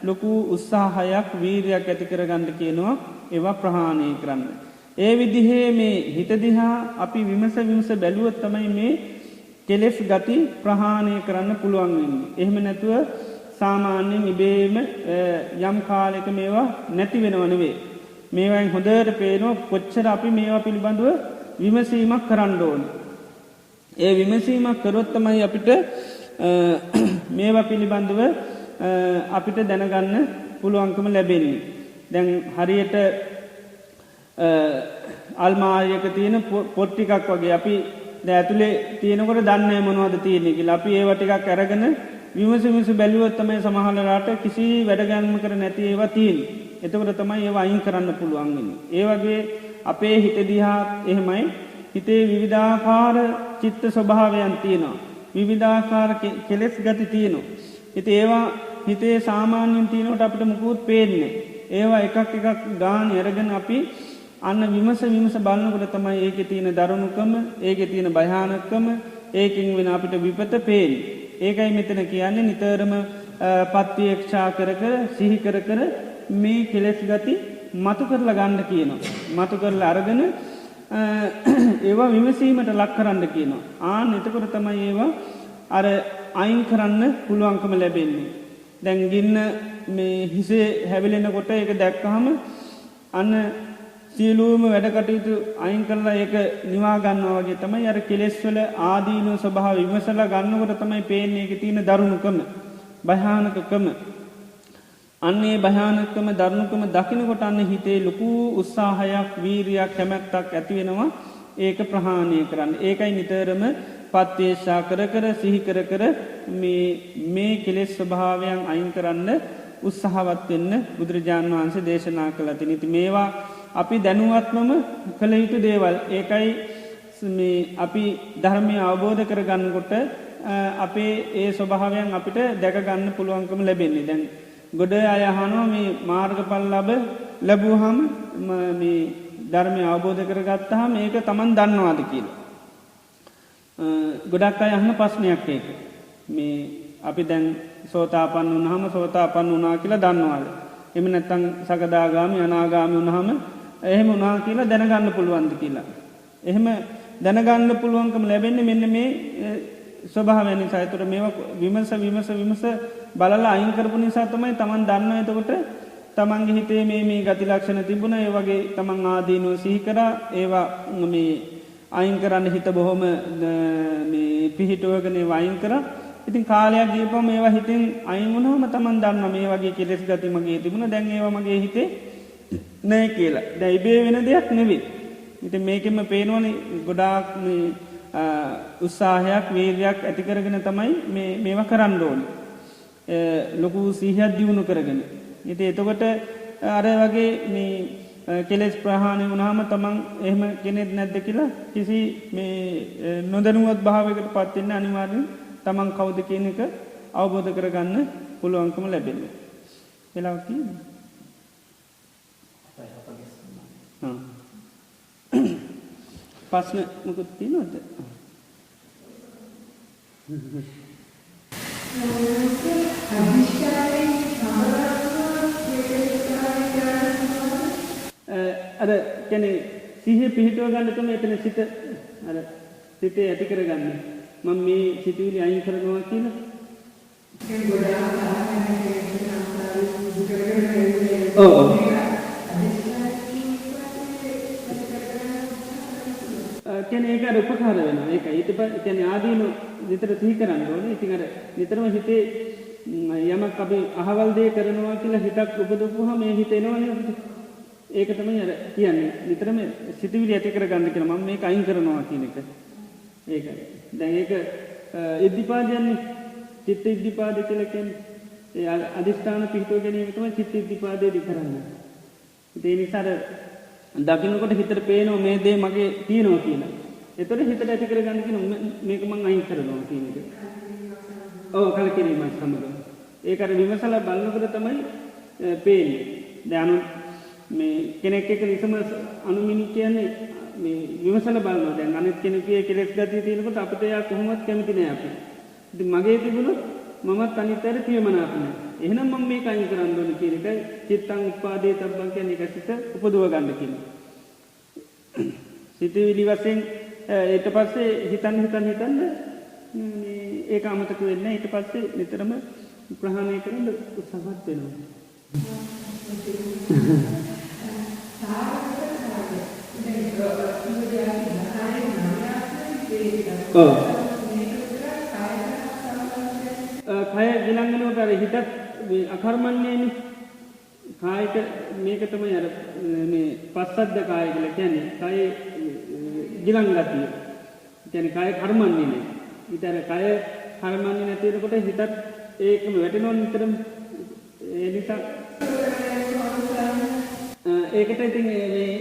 ලොකු උත්සාහයක් වීරයක් ඇති කරගන්න කියනවා ඒවා ප්‍රහාණය කරන්න. ඒ විදිහේ මේ හිත දිහා අපි විමස බැලුවොත් තමයි මේ කෙලෙස් ගති ප්‍රහාණය කරන්න පුළුවන් වෙන්නේ. එහෙම නැතුව සාමාන්‍යයෙන් ඉබේම යම් කාලයක මේවා නැති වෙනව නෙවෙයි. මේවායින් හොඳට පේනවා කොච්චර අපි මේවා පිළිබඳව විමසීමක් කරන්න ඕන. ඒ විමසීමක් කරොත් තමයි අපිට මේවා පිළිබඳව අපිට දැනගන්න පුළුවන්කම ලැබෙන්නේ. දැන් හරියට අල්මාරියක තියෙන පොත් ටිකක් වගේ අපි ඇතුලේ තියෙනකොට දන්නේ මොනවද තියෙන්නේ කියලා. අපි ඒවා ටිකක් අරගෙන විමස බැලුවොත් තමයි සමහරලාට කිසි වැඩ ගන්නම කර නැති ඒවා තියෙන්නේ. එතකොට තමයි ඒවා අයින් කරන්න පුළුවන් වෙන්නේ. ඒ වගේ අපේ හිත දිහා එහෙමයි හිතේ විවිධාකාර චිත්ත ස්වභාවයන් තියෙනවා. විවිධාකාර කෙලෙස් ගති තියෙනවා. ඉතින් ඒවා හිතේ සාමාන්‍යයෙන් තියෙනකොට අපිට මුකුත් පේන්නේ. ඒවා එකක් ගාන අරගෙන අපි අන්න විමස බලනකොට තමයි ඒකේ තියෙන දරුණුකම, ඒකේ තියෙන භයානකකම, ඒකෙන් වෙන අපිට විපත පේන්නේ. ඒකයි මෙතන කියන්නේ නිතරම පත්‍යක්ෂා කර සිහි කර මේ කෙලෙස් ගති මතු කරලා ගන්න කියනවා. මතු කරලා අරගෙන ඒවා විමසීමට ලක් කරන්න කියනවා. එතකොට තමයි ඒවා අර අයින් කරන්න පුළුවන්කම ලැබෙන්නේ. දැන් ගින්න මේ හිසේ හැවිලෙනකොට ඒක දැක්කහම අන්න සියලුම වැඩ කටයුතු අයින් කරලා ඒක නිවා ගන්නවා වගේ තමයි අර කෙලෙස් වල ආදීනව ස්වභාව විමසලා ගන්නකොට තමයි පේන්නේ ඒකේ තියෙන දරුණුකම, භයානකකම. අන්නේ භයානකම දරුණුකම දකින්නකොට අන්න හිතේ ලොකු උත්සාහයක්, වීරියක්, කැමැත්තක් ඇති වෙනවා ඒක ප්‍රහාණය කරන්න. ඒකයි නිතරම පත්‍යේශා කර සිහි කර මේ කෙලෙස් ස්වභාවයන් අයින් කරන්න උත්සාහවත් වෙන්න බුදුරජාණන් වහන්සේ දේශනා කළා. ඉතින් මේවා අපි දැනුවත්වම කළ යුතු දේවල්. ඒකයි මේ අපි ධර්මය අවබෝධ කරගන්නකොට අපේ ඒ ස්වභාවයන් අපිට දැක ගන්න පුළුවන්කම ලැබෙන්නේ. දැන් ගොඩ අය අහනවා මේ මාර්ගඵල ලැබුවාම මේ ධර්මය අවබෝධ කරගත්තාම මේක Taman දන්නවාද කියලා. ගොඩක් අය අහන ප්‍රශ්නයක් ඒක. මේ අපි දැන් සෝතාපන්න වුණාම සෝතාපන්න වුණා කියලා දන්නවාද? එහෙම නැත්නම් සකදාගාමි අනාගාමි වුණාම එහෙම වුණා කියලා දැනගන්න පුළුවන්ද කියලා. එහෙම දැනගන්න පුළුවන්කම ලැබෙන්නේ මෙන්න මේ ස්වභාවය නිසා. ඒතර මේවා විමස බලලා අයින් කරපු නිසා තමයි Taman දන්නවා. එතකොට Tamanගේ හිතේ මේ ගති ලක්ෂණ තිබුණා. ඒ වගේ Taman ආදීනෝ සිහි කරා. ඒවා මේ අයින් කරන්න හිත බොහොම මේ පිහිටවගෙන වයින් කරා. ඉතින් කාලයක් ගියපම මේවා හිතෙන් අයින් වුණාම Taman දන්නවා මේ වගේ කෙලෙස් ගති මගේ තිබුණා. දැන් ඒවා මගේ හිතේ නැහැ කියලා. දැන් ඉබේ වෙන දෙයක් නෙවෙයි. ඉතින් මේකෙම පේනවනේ ගොඩාක් මේ උත්සාහයක්, වීර්යයක් ඇති කරගෙන තමයි මේවා කරන්න ඕනේ. ලොකු සිහියක් දියුණු කරගෙන. ඉතින් එතකොට අර වගේ මේ කෙලෙස් ප්‍රහාණය වුණාම Taman එහෙම කෙනෙක් නැද්ද කියලා කිසි මේ නොදැනුවත් භාවයකට පත් වෙන්න අනිවාර්යෙන් Taman කවුද කියන එක අවබෝධ කරගන්න පුළුවන්කම ලැබෙනවා. වෙලාවක් තියෙනවා. ප්‍රශ්න මොකක්ද තියෙනවද? අර කියන්නේ සිහිය පිහිටව ගන්න තමයි එතන සිත අර සිතේ ඇති කරගන්න. මම මේ සිතුවිලි අයින් කරනවා කියලා. ඔව්. කියන්නේ ඒක අර උපකාර වෙනවා. ඒක ඊට පස්සේ කියන්නේ ආදීන විතර සිහි කරන්න ඕනේ. ඉතින් අර නිතරම හිතේ යමක් අපි අහවල් දේ කරනවා කියලා හිතක් උපදවපුවාම මේ හිත එනවනේ අපිට. ඒක තමයි අර කියන්නේ නිතරම සිතුවිලි ඇති කරගන්න කියලා මම මේක අයින් කරනවා කියන එක. ඒකයි. දැන් ඒක ඉද්ධිපාදයන්නේ චිත්ත ඉද්ධිපාද කියලා කියන්නේ ඒ අදිස්ථාන පිහිටුව ගැනීම තමයි චිත්ත ඉද්ධිපාදයේදී කරන්නේ. ඒ නිසා දකින්නකොට හිතට පේනවා මේ දේ මගේ තියෙනවා කියලා. ඒතර හිතට ඇති කරගන්න කියන මේක මම අයින් කරනවා කියන එක. ඔව් කලකිරීමක් සමග. ඒක අර විමසලා බලනකොට තමයි පේන්නේ. දැන් මේ කෙනෙක් එක්ක නිසම අනුමිනි කියන්නේ මේ විමසලා බලනවා. දැන් අනිත් කෙනෙකුගේ කෙලෙස් ගතිය තියෙනකොට අපිට යා කොහොමවත් කැමති නෑ අපි. ඉතින් මගේ තිබුණොත් මමත් අනිත්‍යර ප්‍රියමනාප නෑ. එහෙනම් මම මේක අයින් කරන්න ඕනේ කියන එකයි චිත්තං උපාදේ තබ්බං කියන්නේ ඒකසිත උපදව ගන්න කියනවා. සිතුවිලි වශයෙන් ඊට පස්සේ හිතන්න ඒක අමතක වෙන්නේ ඊට පස්සේ නිතරම ප්‍රහාණය කරන්න උත්සාහවත් වෙනවා. කය ගිලංගනවට අර හිතත් අකර්මණ්‍යයනේ කායික මේක තමයි අර මේ පස්සද්ද කාය කියලා කියන්නේ කය ගිලන් ගතිය. කියන්නේ කය කර්මන්නේ නැහැ. ඊටර කය කර්මන්නේ නැති වෙනකොට හිතත් ඒකම වැටෙනවා නිතරම. ඒ නිසා ඒකට ඉතින් මේ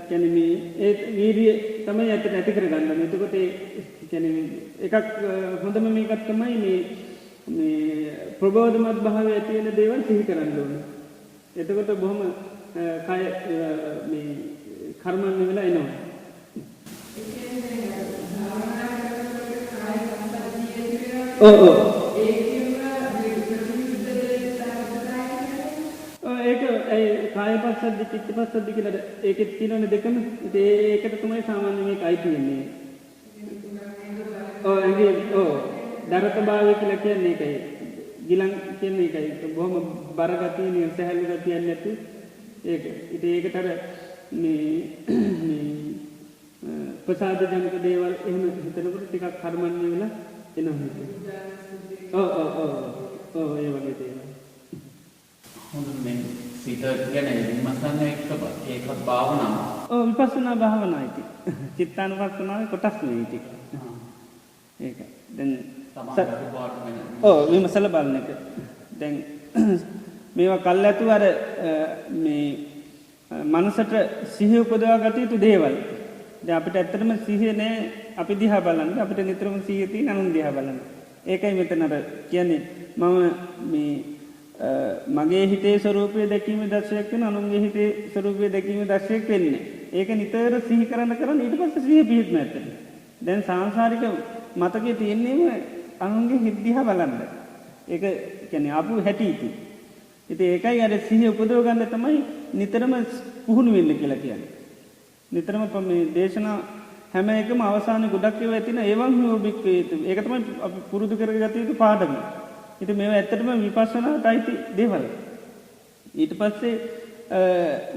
කියන්නේ මේ ඒ වීර්ය තමයි ඇති කරගන්න. එතකොට ඒ කියන්නේ එකක් හොඳම මේකක් තමයි මේ ප්‍රබෝධමත් භාවය ඇති වෙන දේවල් සිහි කරන්න ඕනේ. එතකොට බොහොම කය මේ කර්මන්නේ වෙලා එනවා. ඒක කාය පස්සද්දි චිත්ත පස්සද්දි කියලා ඒකෙත් තියෙනනේ දෙකම. ඒකට තමයි සාමාන්‍ය මේක අයිති වෙන්නේ. දරත භාවය කියලා කියන්නේ ඒකයි. ගිලන් කියන්නේ ඒකයි. බොහොම බර ගතිය නේ සහැල්ලු ගතියක් නැති ඒක. ඉතින් ඒකට අර මේ ප්‍රසාද ජනක දේවල් එහෙම හිතනකොට ටිකක් කර්මන්නේ වෙලා එනවා. ඒ වගේ දේවල්. හොඳයි මේ සිත කියන්නේ විමසන්නේ ඒක භාවනාව. විපස්සනා භාවනාවයි. චිත්තානුපස්සනාවේ කොටස් නෙවෙයි ඒක. ඒක. දැන් විමසල බලන එක. දැන් මේවා කල්ැතු අර මේ මනසට සිහිය උපදවා ගත යුතු දේවල්. දැන් අපිට ඇත්තටම සිහිය නෑ අපි දිහා බලන්න. අපිට නිතරම සිහිය තියෙන අනුන් දිහා බලන්න. ඒකයි මෙතන අර කියන්නේ මම මේ මගේ හිතේ ස්වરૂපය දැකීම දර්ශයක් වෙන අනුන්ගේ හිතේ ස්වરૂපය දැකීම දර්ශයක් වෙන්නේ. ඒක නිතර සිහි කරන්න ඊට පස්සේ සිහිය පිහිටන ඇත්තට. දැන් සාංශාරික මතකයේ තියෙන්නේම අනුන්ගේ හිත දිහා බලන්න. ඒක කියන්නේ ආපු හැටි ඉති. ඉතින් ඒකයි අර සිහිය උපදව ගන්න තමයි නිතරම පුහුණු වෙන්න කියලා කියන්නේ. නිතරම මේ දේශනා හැම එකම අවසානයේ ගොඩක් ඒවා තියෙන ඒවන් හොබික් වේතු. ඒක තමයි අපි පුරුදු කරගත යුතු පාඩම. ඉතින් මේවා ඇත්තටම විපස්සනාට අයිති දේවල්. ඊට පස්සේ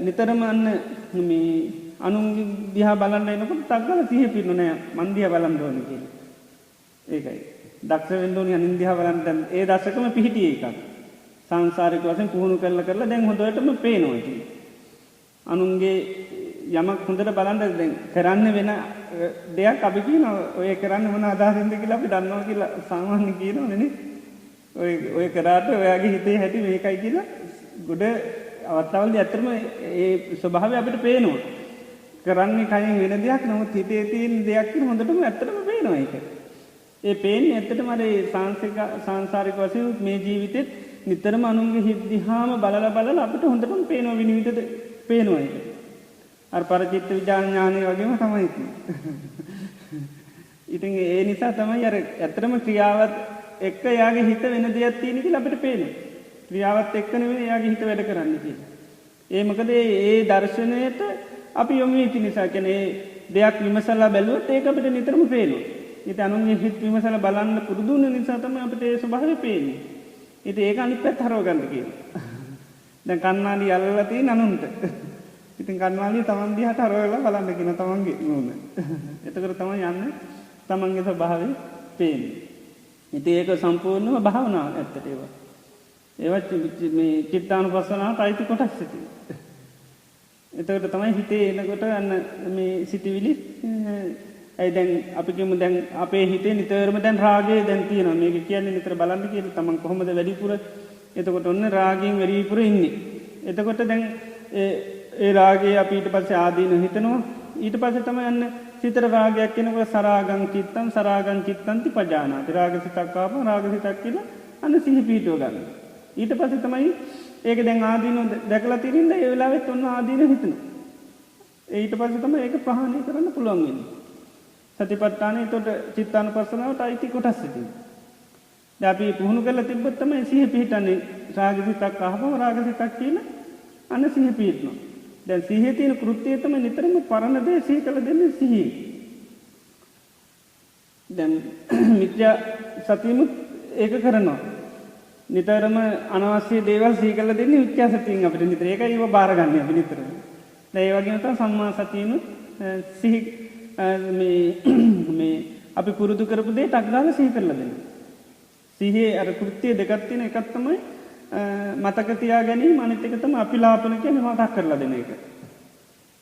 නිතරම අන්න මේ අනුන්ගේ දිහා බලන්න එනකොට තක්ගල සිහිය පිරෙන්නේ නැහැ. මන් දිහා බලන්න ඕනේ කියලා. ඒකයි. දක්ෂ වෙන්න ඕනේ අනින් දිහා බලන්න. දැන් ඒ දශකම පිහිටියේ එකක්. සංසාරික වශයෙන් පුහුණු කරලා දැන් හොඳටම පේනවා ඉතින්. අනුන්ගේ යමක් හොඳට බලන්න දැන් කරන්න වෙන දෙයක් අපි කියනවා ඔය කරන්න මොන අදහසින්ද කියලා අපි දන්නවා කියලා සාමාන්‍ය කියනවනේ නේ. ඔය කරාට ඔයාගේ හිතේ හැටි මේකයි කියලා ගොඩ අවස්ථාවලදී ඇත්තටම ඒ ස්වභාවය අපිට පේනවා. කරන්නේ කයින් වෙන දෙයක් නමුත් හිතේ තියෙන දෙයක් කියලා හොඳටම ඇත්තටම පේනවා ඒක. ඒ පේන්නේ ඇත්තටම අර සංසාරික වශයෙන් මේ ජීවිතෙත් නිතරම අනුන්ගේ හිත දිහාම බලලා අපිට හොඳටම පේනවා විනිවිදට පේනවා ඒක. අර පරචිත්ත විඥානය වගේම තමයි ඉතින් ඒ නිසා තමයි අර ඇත්තටම ක්‍රියාවත් එක්ක යාගේ හිත වෙන දෙයක් තියෙන කියලා අපිට පේනවා. ක්‍රියාවත් එක්ක නෙවෙයි යාගේ හිත වැඩ කරන්නේ කියලා. ඒ මොකද ඒ දර්ශනයට අපි යොමු වෙච්ච නිසා කියන්නේ දෙයක් විමසලා බැලුවොත් ඒක අපිට නිතරම පේනවා. ඉතින් අනුන්ගේ හිත විමසලා බලන්න පුරුදු වෙන නිසා තමයි අපිට ඒ ස්වභාවය පේන්නේ. ඉතින් ඒක අනිත් පැත්ත හරව ගන්න කියනවා. දැන් කන්නාඩි අල්ලලා තියෙන අනුන්ට. ඉතින් කන්නාඩිය Taman දිහාට හරවලා බලන්න කියන Tamanගේ නෝන. එතකොට තමයි යන්නේ Tamanගේ ස්වභාවය පේන්නේ. ඉතින් ඒක සම්පූර්ණම භාවනාවක් ඇත්තට ඒවා. ඒවත් මේ චිත්තානුපස්සනාවට අයිති කොටස් ඉතින්. එතකොට තමයි හිතේ එනකොට අන්න මේ සිටිවිලි දැන් අපි කියමු දැන් අපේ හිතේ නිතරම දැන් රාගය දැන් තියෙනවා. මේක කියන්නේ නිතර බලන්න කියලා තමන් කොහොමද වැඩිපුර. එතකොට ඔන්න රාගයෙන් වැඩිපුර ඉන්නේ. එතකොට දැන් ඒ රාගය අපි ඊට පස්සේ ආදීන හිතනවා. ඊට පස්සේ තමයි අන්න සිතට රාගයක් එනකොට සරාගං චිත්තන්ති පජානාති. රාගසිතක් ආපම රාගසිතක් කියලා අන්න සිහි පිහිටව ගන්න. ඊට පස්සේ තමයි ඒක දැන් ආදීන දැකලා තිරින්ද ඒ වෙලාවෙත් ඔන්න ආදීන හිතනවා. ඊට පස්සේ තමයි ඒක ප්‍රහාණය කරන්න පුළුවන් වෙන්නේ. සතිපට්ඨානය එතකොට චිත්තානුපස්සනාවට අයිති කොටස් ඉතින්. දැන් අපි පුහුණු කරලා තිබ්බොත් තමයි සිහිය පිහිටන්නේ. රාගසිතක් ආවම රාගසිතක් කියලා අන්න සිහිය පිහිටනවා. දැන් සිහියේ තියෙන කෘත්‍යය තමයි නිතරම පරණ දේ සිහි කළ දෙන්නේ සිහිය. දැන් මිත්‍යා සතියමුත් ඒක කරනවා. නිතරම අනවශ්‍ය දේවල් සිහි කළ දෙන්නේ මිත්‍යා සතියෙන් අපිට නිතර. ඒකයි ඒව බාරගන්නේ අපි නිතරම. දැන් ඒ වගේම තමයි සම්මා සතියමුත් සිහි මේ අපි පුරුදු කරපු දේ ටක් ගාලා සිහි කරලා දෙනවා. සිහියේ අර කෘත්‍ය දෙකක් තියෙන එකක් තමයි මතක තියා ගැනීම, අනිත් එක තමයි අපිලාපන කියන්නේ මතක් කරලා දෙන එක.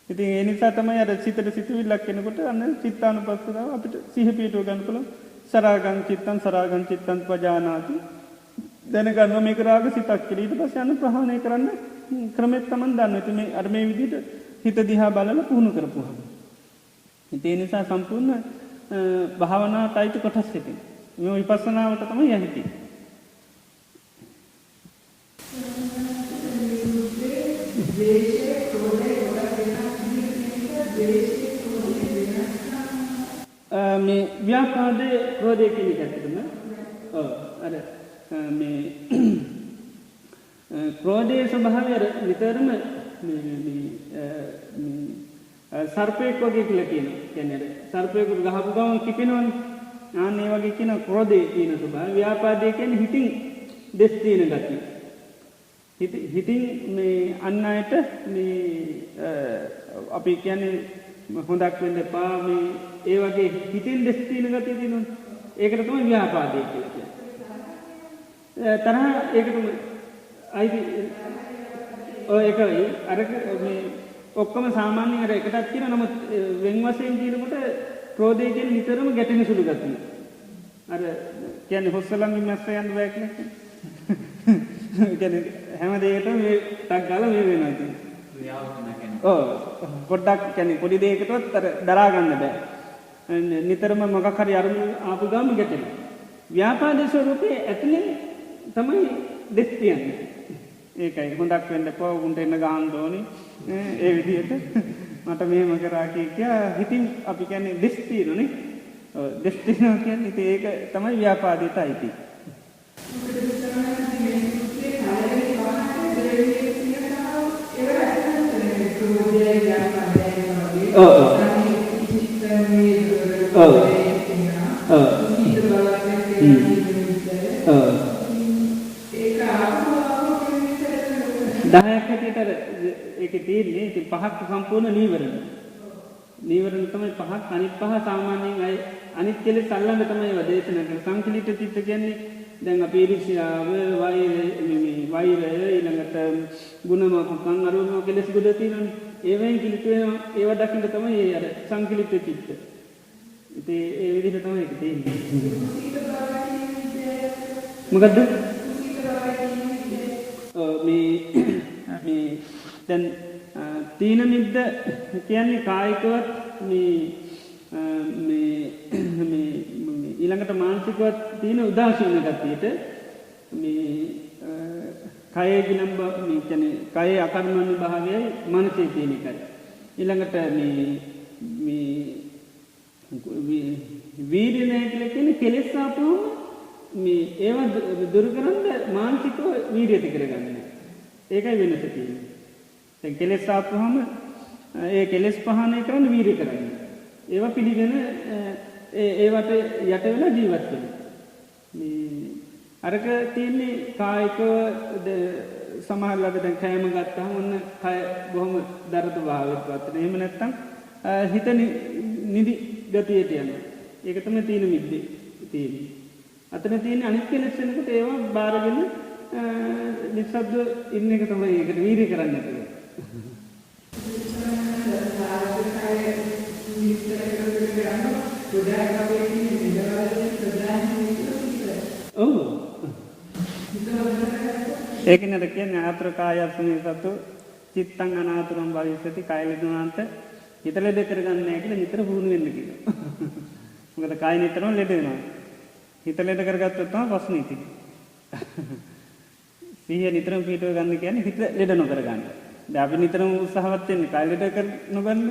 ඉතින් ඒ නිසා තමයි අර සිතට සිතුවිල්ලක් එනකොට අන්න චිත්තානුපස්සනාව අපිට සිහි පිටව ගන්න පුළුවන්. සරාගං චිත්තං පජානාති. දැනගන්න මේක රාග සිතක් කියලා. ඊට පස්සේ අන්න ප්‍රහාණය කරන්න ක්‍රමෙත් තමයි දන්න. ඉතින් මේ අර මේ විදිහට හිත දිහා බලලා පුහුණු කරපුවාම. ඉතින් ඒ නිසා සම්පූර්ණ භාවනාවට අයිති කොටස් හිටින්. මේ විපස්සනාවට තමයි යහිති. මේ ව්‍යාපාදේ ක්‍රෝධය කියන එක ඇත්තටම අර මේ ක්‍රෝධයේ ස්වභාවය නිතරම සර්පයෙක් වගේ කියලා කියනවා. කියන්නේ සර්පයෙකුට ගහපු ගමන් කිපෙනවනේ. ආන්න ඒ වගේ කියන ක්‍රෝධයේ තියෙන ස්වභාවය. ව්‍යාපාදේ කියන්නේ හිතින් දෙස් තියෙන ගතිය. හිතින් මේ අන් අයට මේ අපි කියන්නේ හොඳක් වෙන්න එපා මේ ඒ වගේ හිතින් දෙස් තියෙන ගතිය තියෙනවනේ. ඒකට තමයි ව්‍යාපාදේ කියලා කියන්නේ. තරහ ඒකට අයිති ඒකයි අර මේ ඔක්කොම සාමාන්‍යයෙන් අර එකටක් තියෙනවා. නමුත් වෙන් වශයෙන් කියනකොට ක්‍රෝධය කියන්නේ නිතරම ගැටෙන සුළු ගතිය. අර කියන්නේ හොස්සලංගින් මැස්ස යන්න බෑ කියන්නේ. කියන්නේ හැම දෙයකටම මේ ටක් ගාලා මේ වෙනවා ඉතින්. පොඩ්ඩක් කියන්නේ පොඩි දෙයකටවත් අර දරා ගන්න බෑ. නිතරම මොකක් හරි අරමුණ ආපු ගාම ගැටෙනවා. ව්‍යාපාදේ ස්වරූපේ ඇතුලේ තමයි දෙස් තියන්නේ. ඒකයි හොඳක් වෙන්න එපා උන්ට එන්න ගහන්න ඕනේ. ඒ විදිහට මට මෙහෙම කරා කියා හිතින් අපි කියන්නේ දෙස් තියෙනනේ. ඔව් දෙස් තියෙනවා කියන්නේ ඉතින් ඒක තමයි ව්‍යාපාදයට අයිති. ඒක තියෙන්නේ ඉතින් පහක් සම්පූර්ණ නීවරණ. නීවරණ තමයි පහක්. අනිත් පහ සාමාන්‍යයෙන් අය අනිත් කෙලෙස් අල්ලන්න තමයි ඒවා දේශනා කරන්නේ. සංකලිත චිත්ත කියන්නේ දැන් අපි ඊර්ෂ්‍යාව, වෛරය ඊළඟට ගුණමකම් අරුණෝ කෙලෙස් ගොඩ තියෙනනේ. ඒවෙන් කිලිට වෙනවා. ඒවා දකින්න තමයි ඒ අර සංකලිත චිත්ත. ඉතින් ඒ විදිහට තමයි ඒක තියෙන්නේ. මොකද්ද? මේ දැන් තීන මිද්ද කියන්නේ කායිකවත් මේ ඊළඟට මානසිකවත් තියෙන උදාසීන ගතියට මේ කයේ ගිලම්බ මේ කියන්නේ කයේ අකර්මණ්‍ය භාවයයි මනසේ තියෙන එකයි. ඊළඟට මේ වීර්ය නැහැ කියලා කියන්නේ කෙලෙස් ආපුවම මේ ඒවා දුරු කරන්න මානසිකව වීර්ය ඇති කරගන්න. ඒකයි වෙනස තියෙන්නේ. දැන් කෙලෙස් ආපුවම ඒ කෙලෙස් පහණය කරන්න වීර්ය කරන්න. ඒවා පිළිගෙන ඒවට යට වෙලා ජීවත් වෙනවා. මේ අරක තියෙන්නේ කායිකව සමහරවිට දැන් කයම ගත්තාම ඔන්න කය බොහොම දරද භාවයට පත් වෙනවා. එහෙම නැත්නම් හිත නිදි ගතියට යනවා. ඒක තමයි තීන මිද්දේ තියෙන්නේ. අතන තියෙන අනිත් කෙලෙස් වෙනකොට ඒවා බාරගෙන නිස්සද්ද ඉන්න එක තමයි ඒකට වීර්ය කරන්න ඕනේ. ඒක නේද කියන්නේ ආත්‍ර කායස්මේ සතු චිත්තං අනාතුරං භවිෂති කය ලෙඩුණාන්ට හිත ලෙඩ කරගන්නේ නැහැ කියලා නිතර පුහුණු වෙන්න කියනවා. මොකද කය නිතරම ලෙඩ වෙනවා. හිත ලෙඩ කරගත්තොත් තමයි ප්‍රශ්නේ තියෙන්නේ. සිහිය නිතරම පිටව ගන්න කියන්නේ හිත ලෙඩ නොකර ගන්න. දැන් අපි නිතරම උත්සාහවත් වෙන්නේ කය ලෙඩ කර නොගන්න.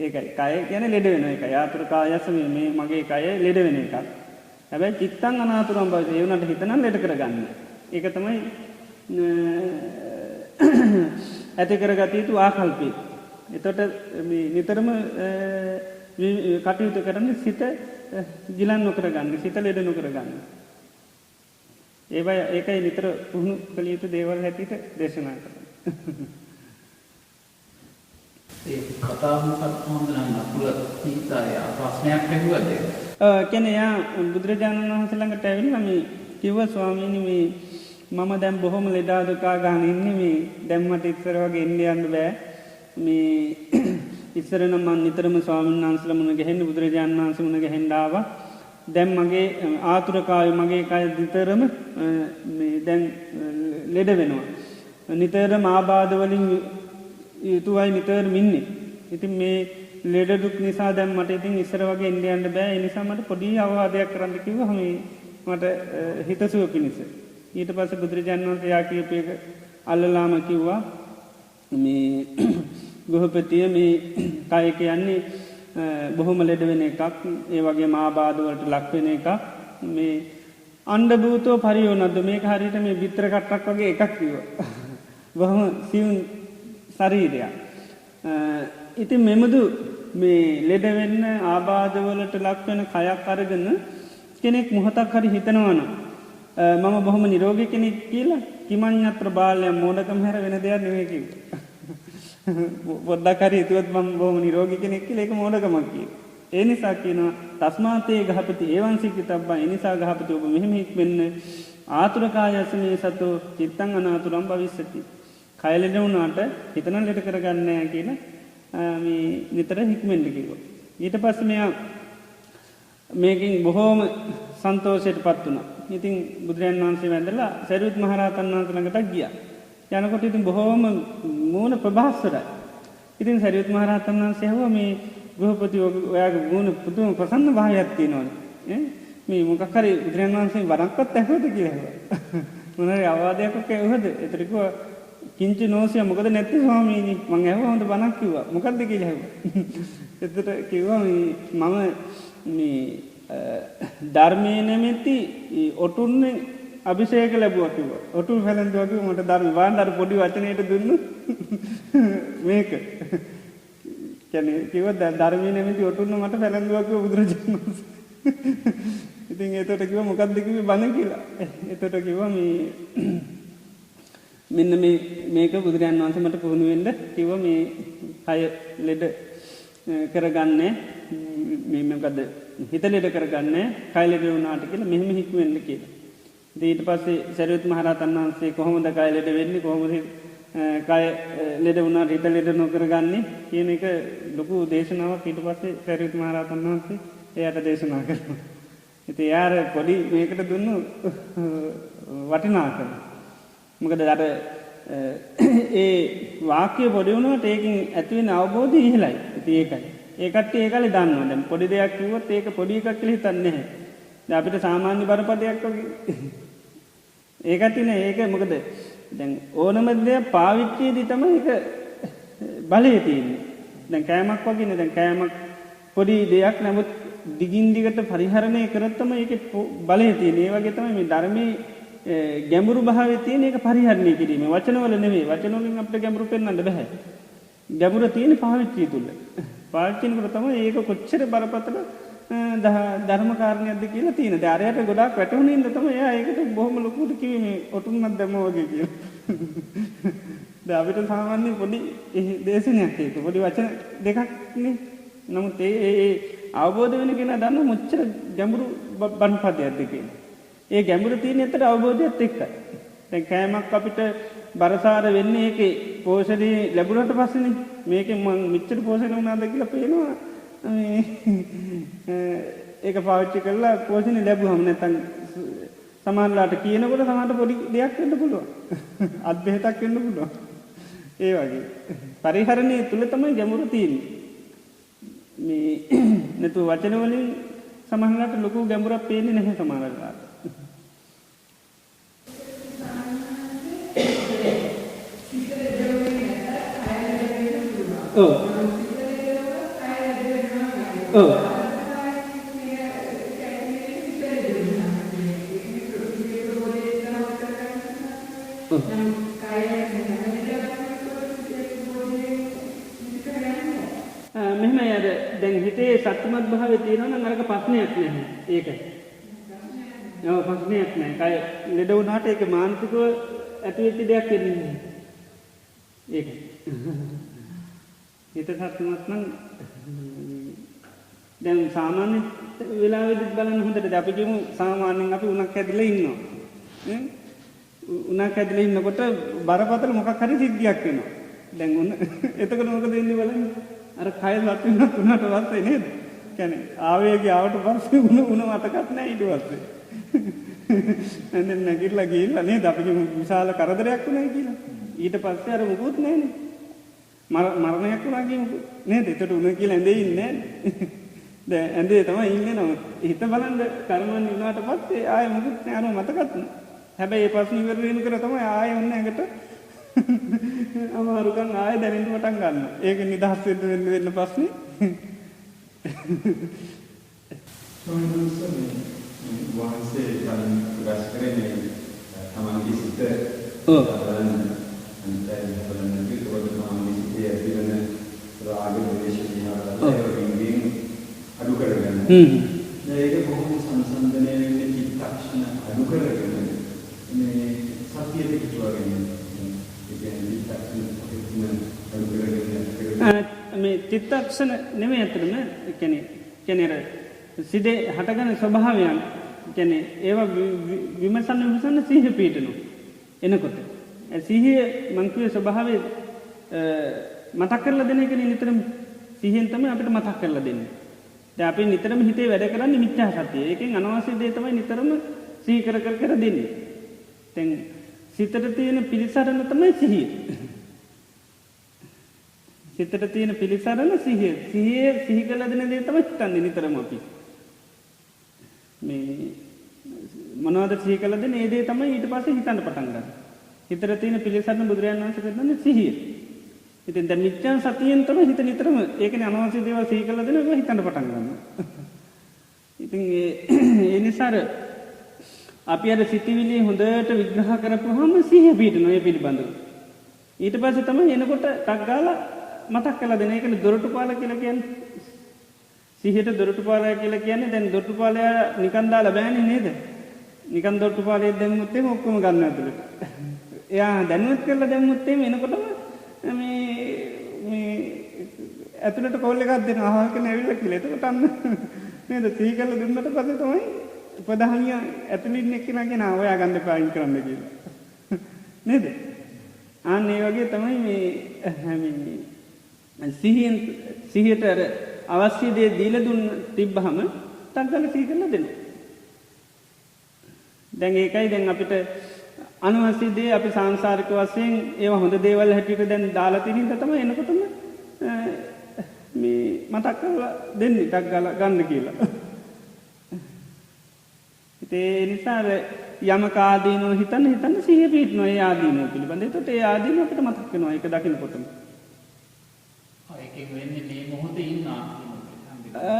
ඒකයි කය කියන්නේ ලෙඩ වෙන එකයි. ආතුර කායස මේ මගේ කය ලෙඩ වෙන එකක්. හැබැයි චිත්තං අනාතුරං භවිෂති ඒ උනට හිත නම් ලෙඩ කරගන්න. ඒක තමයි ඇති කරගත යුතු ආකල්පය. එතොට නිතරම කටයුතු කරන්න සිත ගිලන් නොකර ගන්න සිත ලෙඩ නොකර ගන්න. ඒවයි ඒකයි නිතර පුහුණු කළ යුතු දේවල් හැටියට දේශනා කර. ඒ කතාමකත් හොඳනම් නපුර හිතාය ප්‍රශ්නයක් ඇහුවද? කෙන යා බුදුරජාණන් වහන්සේළඟට ඇවිල්ලා මේ කිව්ව ස්වාමීනි මේ මම දැන් බොහොම ලෙඩා දුකා ගන්න ඉන්නේ මේ දැන් මට ඉස්සර වගේ එන්න යන්න බෑ. මේ ඉස්සර නම් මම නිතරම ස්වාමීන් වහන්සේලා මුණ ගැහෙන්න බුදුරජාණන් වහන්සේ මුණ ගැහෙන්න ආවා. දැන් මගේ ආතුරකාය මගේ කය නිතරම මේ දැන් ලෙඩ වෙනවා. නිතරම ආබාධ වලින් යුතුවයි නිතරම ඉන්නේ. ඉතින් මේ ලෙඩ දුක් නිසා දැන් මට ඉතින් ඉස්සර වගේ එන්න යන්න බෑ. ඒ නිසා මට පොඩි අවවාදයක් කරන්න කිව්වා මේ මට හිතසුව පිණිස. ඊට පස්සේ බුදුරජාණන් වහන්සේ යා කියපු එක අල්ලලාම කිව්වා මේ ගෘහපතිය මේ කය කියන්නේ බොහොම ලෙඩ වෙන එකක්. ඒ වගේ ආබාධ වලට ලක් වෙන එකක්. මේ අණ්ඩ භූතෝ පරියෝනද්ද මේක හරියට මේ විතර කට්ටක් වගේ එකක් කිව්වා. බොහොම සියුම් ශරීරයක්. ඉතින් මෙමුදු මේ ලෙඩ වෙන්න ආබාධ වලට ලක් වෙන කයක් අරගෙන කෙනෙක් මොහොතක් හරි හිතනවනම් මම බොහොම නිරෝගී කෙනෙක් කියලා කිමඤ්ඤත්‍ර බාලය මොඩකම හැර වෙන දෙයක් නෙවෙයි කිව්වා. පොඩ්ඩක් හරි හිතුවත් මම බොහොම නිරෝගී කෙනෙක් කියලා ඒක මොඩකමක් කියලා. ඒ නිසා කියනවා තස්මාතේ ගහපති එවං සික්කිතබ්බා. ඒ නිසා ගහපති ඔබ මෙහෙම හික්මෙන්න ආතුරකායස්මේ සතෝ චිත්තං අනාතුරං භවිස්සති. කය ලෙඩ වුණාට හිතන ලෙඩ කරගන්නේ නැහැ කියලා මේ නිතර හික්මෙන්න කිව්වා. ඊට පස්සේ මෙයා මේකෙන් බොහෝම සන්තෝෂයටපත් වුණා. ඉතින් බුදුරජාණන් වහන්සේ වැඳලා සරියුත් මහ රහතන් වහන්සේ ළඟට ගියා. යනකොට ඉතින් බොහෝම මූණ ප්‍රභාස්වරයි. ඉතින් සරියුත් මහ රහතන් වහන්සේ ඇහුවා මේ ගෘහපති ඔයාගේ මූණ පුදුම ප්‍රසන්න භාවයක් තියෙනවනේ. මේ මොකක් හරි බුදුරජාණන් වහන්සේ වරක්වත් ඇහුවද කියලා ඇහුවා. මොනවාරි අවවාදයක් ඇහුවද? ඒතර කිව්වා කිංචි නෝසිය මොකද නැත්තේ ස්වාමීනි මං ඇහුවා හොඳ බණක් කිව්වා. මොකද්ද කියලා ඇහුවා. එතකොට කිව්වා මම මේ ධර්මයේ නැමැති ඔටුන්නේ අභිෂේක ලැබුවා කිව්වා. ඔටුන් හැලෙන්දුවා කිව්වා මට ධර්ම වාන්දර පොඩි වචනයකට දුන්නු මේක. කියන්නේ කිව්වා ධර්මයේ නැමැති ඔටුන්න මට හැලෙන්දුවා කිව්වා බුදුරජාණන් වහන්සේ. ඉතින් එතකොට කිව්වා මොකද්ද කිව්වේ බණ කියලා. එතකොට කිව්වා මෙන්න මේක බුදුරජාණන් වහන්සේ මට පුහුණු වෙන්න කිව්වා මේ කය ලෙඩ කරගන්නේ මේ මොකද හිත ලෙඩ කරගන්නේ කය ලෙඩ වුණාට කියලා මෙහෙම හික්මෙන්න කියලා. ඉතින් ඊට පස්සේ සරියුත් මහ රහතන් වහන්සේ කොහොමද කය ලෙඩ වෙන්නේ කොහොමද කය ලෙඩ වුණාට හිත ලෙඩ නොකරගන්නේ කියන එක ලොකු දේශනාවක් ඊට පස්සේ සරියුත් මහ රහතන් වහන්සේ එයාට දේශනා කළා. ඉතින් යාර පොඩි මේකට දුන්නු වටිනාකම. මොකද අර ඒ වාක්‍ය පොඩි වුණාට ඒකෙන් ඇති වෙන අවබෝධය ඉහළයි. ඉතින් ඒකයි. ඒ කට්ටිය ඒකලේ දන්නවා. දැන් පොඩි දෙයක් කිව්වොත් ඒක පොඩි එකක් කියලා හිතන්නේ නැහැ. දැන් අපිට සාමාන්‍ය බරපතලයක් වගේ. ඒ කට්ටිය නේ ඒක මොකද දැන් ඕනම දෙයක් පාවිච්චියේදී තමයි ඒක බලය තියෙන්නේ. දැන් කෑමක් වගේනේ දැන් කෑමක් පොඩි දෙයක් නමුත් දිගින් දිගට පරිහරණය කරොත් තමයි ඒකේ බලය තියෙන්නේ. ඒ වගේ තමයි මේ ධර්මයේ ගැඹුරු භාවයේ තියෙන එක පරිහරණය කිරීම. වචනවල නෙවෙයි. වචන වලින් අපිට ගැඹුරු පෙන්වන්න බෑ. ගැඹුර තියෙන පාවිච්චිය තුල. පාවිච්චි කරනකොට තමයි ඒක කොච්චර බරපතල ධර්ම කාරණයක්ද කියලා තියෙන. දැන් අරයට ගොඩාක් වැටුණු ඉඳ තමයි එයා ඒකට බොහොම ලොකුට කිව්වේ මේ ඔටුන්නක් දැම්මා වගේ කියලා. දැන් අපිට සාමාන්‍ය පොඩි දේශනයක් ඒක. පොඩි වචන දෙකක් නේ. නමුත් ඒ අවබෝධ වෙන කෙනා දන්න මොච්චර ගැඹුරු බණපදයක්ද කියලා. ඒ ගැඹුර තියෙන ඇත්තට අවබෝධයත් එක්කයි. දැන් කෑමක් අපිට බරසාර වෙන්නේ ඒකේ පෝෂණය ලැබුණාට පස්සේනේ. මේකෙන් මම මෙච්චර පෝෂණය වුණාද කියලා පේනවා. ඒක පාවිච්චි කරලා පෝෂණය ලැබුවම නැත්නම් සමහරලාට කියනකොට සමහරට පොඩි දෙයක් වෙන්න පුළුවන්. අත් බෙහෙතක් වෙන්න පුළුවන්. ඒ වගේ. පරිහරණය තුල තමයි ගැඹුර තියෙන්නේ. මේ නැතු වචන වලින් සමහරලාට ලොකු ගැඹුරක් පේන්නේ නැහැ සමහරලාට. ඔව්. ඔව්. දැන් හිතේ සත්‍යමත් භාවය තියෙනවා නම් අරක ප්‍රශ්නයක් නැහැ. ඒකයි. ඔව් ප්‍රශ්නයක් නැහැ. කය ලෙඩ වුණාට ඒක මානසිකව ඇති වෙච්ච දෙයක් වෙන්නේ නැහැ. ඒකයි. හිත සත්‍යමත් නම් දැන් සාමාන්‍ය වෙලාවෙදිත් බලන්න හොඳට අපි කියමු සාමාන්‍යයෙන් අපි උණක් ඇදලා ඉන්නවා. උණක් ඇදලා ඉන්නකොට බරපතල මොකක් හරි සිද්ධියක් වෙනවා. දැන් උණ එතකොට මොකද වෙන්නේ බලන්න. අර කය වතුනක් උනට පස්සේ නේද? කියන්නේ ආවේගය ආවට පස්සේ උණ මතකත් නැහැ ඊට පස්සේ. දැන් නැගිටලා ගිහිල්ලා නේද අපි කියමු විශාල කරදරයක් වුණා කියලා. ඊට පස්සේ අර මොකුත් නැහැනේ. මරණයක් වුණා කියමුකෝ. නේද? ඒකට උණ කියලා ඇඳේ ඉන්නේ නැහැ. දැන් ඇඳේ තමයි ඉන්නේ නම. හිත බලන්න කර්මන් ඉන්නාට පස්සේ ආයෙ මොකුත් නෑ අර මතකත් නෑ. හැබැයි ඒ ප්‍රශ්න ඉවර වෙන කර තමයි ආයෙ ඔන්න ඇඟට අමාරුකම් ආයෙ දැනෙන්න පටන් ගන්නවා. ඒක නිදහස් වෙන්න ප්‍රශ්නේ. වහන්සේ කලින් ප්‍රකාශ කරන්නේ තමන්ගේ සිත බලන්න අන්තයෙන් බලන්න කිව්වොත් තමන්ගේ සිතේ ඇතිවන රාග ද්වේෂ විහාරයෙන් අඩු කරගන්න. ඒක කොහොමද සංසන්දනය වෙන්නේ චිත්තක්ෂණ අඩු කරගෙන මේ සතියේ පිටුවගෙන ඒ කියන්නේ චිත්තක්ෂණ අඩු කරගෙන මේ චිත්තක්ෂණ නෙමෙයි අතරම කියන්නේ සිදේ හටගන ස්වභාවයන් කියන්නේ ඒවා විමසන්න සිහිය පිටනවා. එනකොට සිහිය මං කියුවේ ස්වභාවය මතක් කරලා දෙන එකනේ නිතරම සිහියෙන් තමයි අපිට මතක් කරලා දෙන්නේ. දැන් අපි නිතරම හිතේ වැඩ කරන්නේ මිත්‍යා සතිය. ඒකෙන් අනවශ්‍ය දේ තමයි නිතරම සිහි කර දෙන්නේ. දැන් සිතට තියෙන පිළිසරණ තමයි සිහිය. සිතට තියෙන පිළිසරණ සිහිය. සිහි කළ දෙන දේ තමයි හිතන්නේ නිතරම අපි. මේ මොනවද සිහි කළ දෙන්නේ? ඒ දේ තමයි ඊට පස්සේ හිතන්න පටන් ගන්න. හිතට තියෙන පිළිසරණ බුදුරජාණන් වහන්සේ කරන්නේ සිහිය. ඉතින් දැන් මිත්‍යා සතියෙන් තමයි හිත නිතරම ඒකනේ අනවශ්‍ය දේවල් සිහි කරලා දෙන එක හිතන්න පටන් ගන්නවා. ඉතින් ඒ නිසා අපි අර සිතිවිලි හොඳට විග්‍රහ කරපුවාම සිහිය පිටනවා ඒ පිළිබඳව. ඊට පස්සේ තමයි එනකොට ටක් ගාලා මතක් කරලා දෙන එකනේ දොරටුපාල කියලා කියන්නේ. සිහියට දොරටුපාලය කියලා කියන්නේ දැන් දොරටුපාලය නිකන් දාලා බෑනේ නේද? නිකන් දොරටුපාලය දැම්මොත් එහෙම ඔක්කොම ගන්න ඇතුළට. එයා දැනුවත් කරලා දැම්මොත් එහෙම එනකොටම මේ ඇතුළට කෝල් එකක් දෙන අහවල් කෙනෙක් ඇවිල්ලා කියලා. එතකොට අන්න නේද සිහි කරලා දුන්නට පස්සේ තමයි ප්‍රධානිය ඇතුළේ ඉන්න එක්කෙනා කියන ඔයා ගන්න එපා අයින් කරන්න කියලා. නේද? අන්න ඒ වගේ තමයි මේ සිහියට අවශ්‍ය දේ දීලා දුන්න තිබ්බහම තංගල සිහි කරලා දෙනවා. දැන් ඒකයි දැන් අපිට අනවශ්‍ය දේ අපි සාංශාරික වශයෙන් ඒවා හොඳ දේවල් හැටියට දැන් දාලා තියෙන හින්දා තමයි එනකොටම මේ මතක් කරලා දෙන්නේ ටක් ගාලා ගන්න කියලා. ඒ නිසා යමක ආදීනෝ හිතන්න සිහිය පිටනවා ඒ ආදීනෝ පිළිබඳ. ඒකට ඒ ආදීනෝ අපිට මතක් වෙනවා ඒක දකින්නකොටම. ඒකෙන් වෙන්නේ මේ මොහොතේ ඉන්නවා.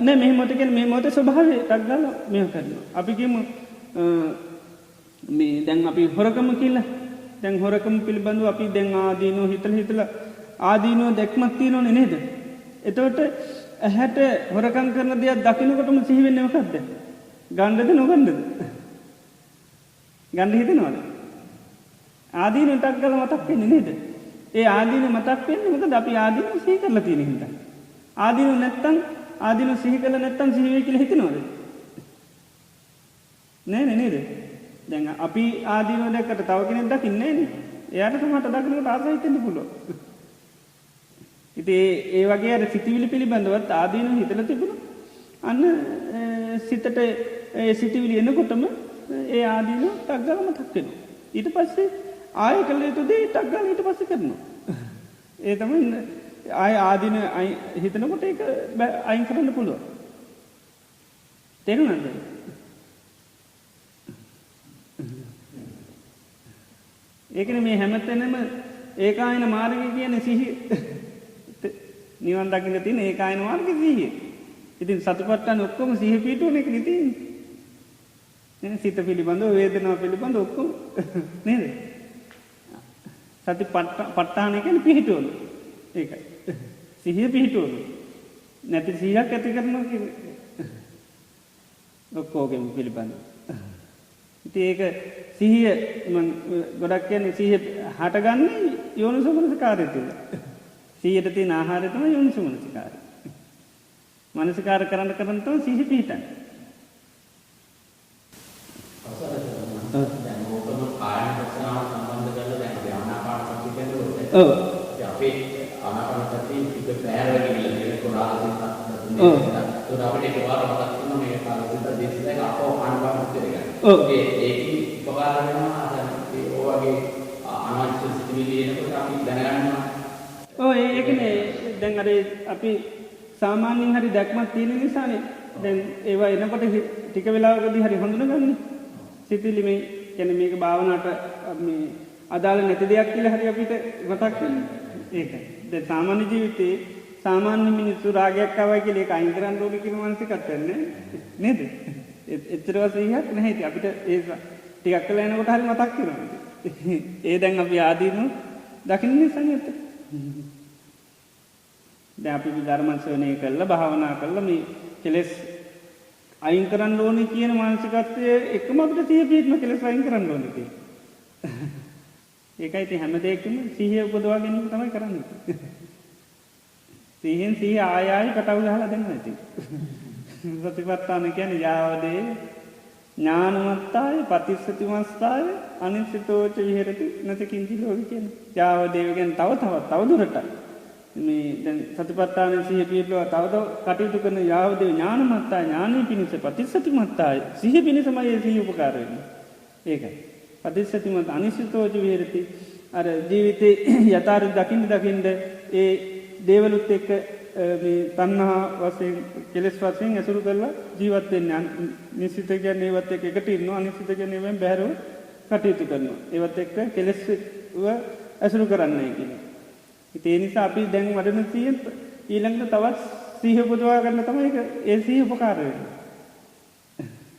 නෑ මේ මොහොතේ කියන්නේ මේ මොහොතේ ස්වභාවය ටක් ගාලා මේක කරනවා. අපි කියමු මේ දැන් අපි හොරකම කියලා. දැන් හොරකම පිළිබඳව අපි දැන් ආදීනෝ හිතලා ආදීනෝ දැක්මක් තියෙනෝනේ නේද? එතකොට ඇහැට හොරකම් කරන දේ දකින්නකොටම සිහි වෙන්නේ මොකද්ද? ගන්නද නොගන්නද? ගන්න හිතනවද? ආදීනෝ ටක් ගාලා මතක් වෙන්නේ නේද? ඒ ආදීනෝ මතක් වෙන්නේ මොකද අපි ආදීනෝ සිහි කරලා තියෙන හින්දා. ආදීනෝ නැත්තම් ආදීනෝ සිහි කරලා නැත්තම් සිහි වෙයි කියලා හිතනවද? නෑ නේද? දැන් අපි ආදීනෝ දැක්කට තව කෙනෙක් දකින්නේ නෑනේ. එයාට සමහරට දකින්නට ආසයි හිතෙන්න පුළුවන්. ඉතින් ඒ වගේ අර සිතිවිලි පිළිබඳවත් ආදීනෝ හිතලා තිබුණා. අන්න සිතට ඒ සිතිවිලි එනකොටම ඒ ආදීනෝ ටක් ගාලා මතක් වෙනවා. ඊට පස්සේ ආයෙ කළ යුතු දේ ටක් ගාලා ඊට පස්සේ කරනවා. ඒ තමයි ආයෙ ආදීන හිතනකොට ඒක අයින් කරන්න පුළුවන්. තේරුණාද? ඒකනේ මේ හැමතැනම ඒකායන මාර්ගය කියන්නේ සිහිය. නිවන් දකින්න තියෙන ඒකායන මාර්ගය සිහිය. ඉතින් සතිපට්ඨාන ඔක්කොම සිහිය පිටුවන එක නේ තියෙන්නේ. සිත පිළිබඳව වේදනාව පිළිබඳව ඔක්කොම නේද? සතිපට්ඨාන කියන්නේ පිටුවන. ඒකයි. සිහිය පිටුවන. නැති සිහියක් ඇති කරනවා කියන්නේ. ඔක්කොගෙම පිළිබඳ. ඉතින් ඒක සිහිය මම ගොඩක් කියන්නේ සිහිය හටගන්නේ යෝනිසෝමනසිකාරය තුළ. සිහියට තියෙන ආහාරය තමයි යෝනිසෝමනසිකාරය. මනසිකාර කරන්න කරන්න තමයි සිහිය පිහිටන්නේ. දැන් ඕකම කායන ප්‍රශ්නාව සම්බන්ධ කරලා දැන් අපි ආනාපාන සතිය කියනකොට ඔව්. අපේ ආනාපාන සතිය පිට බෑරව ගිහිල්ලා කියන කොරාසිතක් ඔව්. ඒක අපිට එකවර මතක් වෙනවා මේ කාලෙට දේශයෙන් අපෝ ආනාපාන සතිය ගන්න. ඔව්. ඒකේ උපකාර වෙනවා අර ඒ වගේ අනවශ්‍ය සිතිවිලි එනකොට අපි දැනගන්නවා. ඔව් ඒකනේ දැන් අර අපි සාමාන්‍යයෙන් හරි දැක්මක් තියෙන නිසානේ දැන් ඒවා එනකොට ටික වෙලාවකදී හරි හඳුනගන්නේ. සිතිවිලි මේ කියන්නේ මේක භාවනාවට මේ අදාළ නැති දෙයක් කියලා හරි අපිට මතක් වෙන්නේ. ඒකයි. දැන් සාමාන්‍ය ජීවිතේ සාමාන්‍ය මිනිස්සු රාගයක් ආවයි කියලා ඒක අයින් කරන්න ඕනේ කියන මානසිකත්වයක් නැහැ නේද? එච්චර වශයෙන්ක් නැහැ. ඉතින් අපිට ඒ ටිකක් වෙලා යනකොට හරි මතක් වෙනවා. ඒ දැන් අපි ආදීනු දකින්න නිසා නේද? දැන් අපි ධර්ම ශ්‍රවණය කළා භාවනා කළා මේ කෙලෙස් අයින් කරන්න ඕනේ කියන මානසිකත්වයේ එකම අපිට සිහිය පිටම කෙලෙස් අයින් කරන්න ඕනේ කියලා. ඒකයි ඉතින් හැම දෙයකම සිහිය උපදවා ගැනීම තමයි කරන්නේ. සිහියෙන් සිහිය ආය ආය කටව ගහලා දෙනවා ඉතින්. සතිපට්ඨාන කියන්නේ යාවදේ ඥානමත්තාය පටිච්චසමුප්පාය අනිසිතෝච විහෙරති නැතකින්චි ලෝක කියන්නේ. යාවදේ කියන්නේ තව දුරට මේ දැන් සතිපට්ඨාන සිහිය පිළිබඳව තව කටයුතු කරන යාවදේ ඥානමත්තාය ඥානෙ පිණිස පටිච්චසමුප්පාය සිහිය පිණිසමයි සිහිය උපකාර වෙන්නේ. ඒකයි. පටිච්චසමුප්පාය අනිසිතෝච විහෙරති අර ජීවිතේ යථාර්ථ දකින්න ඒ දේවලුත් එක්ක මේ තණ්හා වශයෙන් කෙලෙස් වශයෙන් ඇසුරු කරලා ජීවත් වෙන්නේ. නිසිත කියන්නේ ඒවත් එක්ක එකට ඉන්නවා. අනිසිත කියන්නේ වෙන් බැහැරව කටයුතු කරනවා. ඒවත් එක්ක කෙලෙස්ව ඇසුරු කරන්නයි කියන්නේ. ඒ නිසා අපි දැන් වඩන සිහිය ඊළඟට තවත් සිහිය උපදවා ගන්න තමයි ඒ සිහිය උපකාර වෙන්නේ.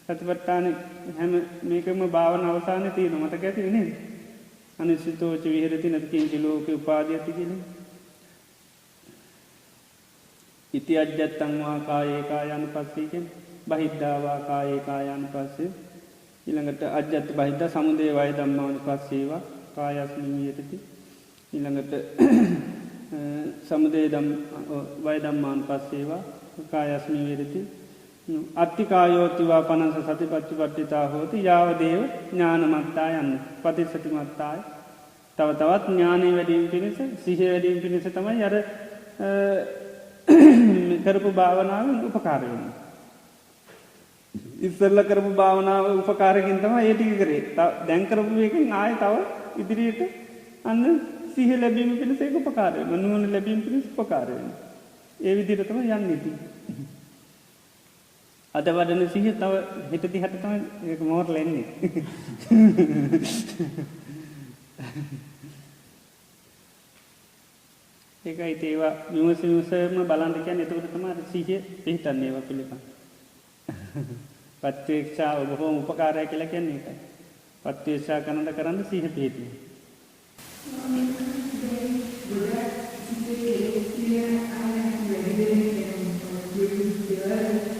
සතිපට්ඨාන හැම මේකම භාවනා අවසානයේ තියෙන මතක ඇති නේද? අනිසිතෝච විහෙරති නැතිකින්ච ලෝකේ උපාදීයති කියන්නේ. ඉති අජ්ජත්තං වා කායේ කායානුපස්සී කියන්නේ බහිද්ධා වා කායේ කායානුපස්සී ඊළඟට අජ්ජත් බහිද්ධා සමුදේ වය ධම්මානුපස්සීවා කායස්මින් විහෙරති ඊළඟට සමුදේ වය ධම්මානුපස්සීවා කායස්මින් විහෙරති අත්ති කායෝතිවා පනස සතිපත්තිපට්ඨිතා හෝති යාව දේව ඥානමත්තාය යන්න පටිච්චසමුප්පාය තව තවත් ඥානෙ වැඩි වීම පිණිස සිහිය වැඩි වීම පිණිස තමයි අර කරපු භාවනාවෙන් උපකාර වෙනවා. ඉස්සෙල්ලා කරපු භාවනාව උපකාරකින් තමයි ඒ ටික කරේ. දැන් කරපු එකෙන් ආයෙ තව ඉදිරියට අන්න සිහිය ලැබීම පිණිස ඒක උපකාර වෙනවා. නුවණ ලැබීම පිණිස උපකාර වෙනවා. ඒ විදිහට තමයි යන්නේ ඉතින්. අද වඩන සිහිය තව හිත දිහට තමයි ඒක මොහොතල එන්නේ. ඒකයි ඒවා විමසීමම බලන්න කියන්නේ එතකොට තමයි සිහිය පිහිටන්නේ ඒවා පිළිබඳ. ප්‍රත්‍යක්ෂාව බොහොම උපකාරය කියලා කියන්නේ ඒකයි. ප්‍රත්‍යක්ෂා කරන සිහිය පිහිටන්නේ.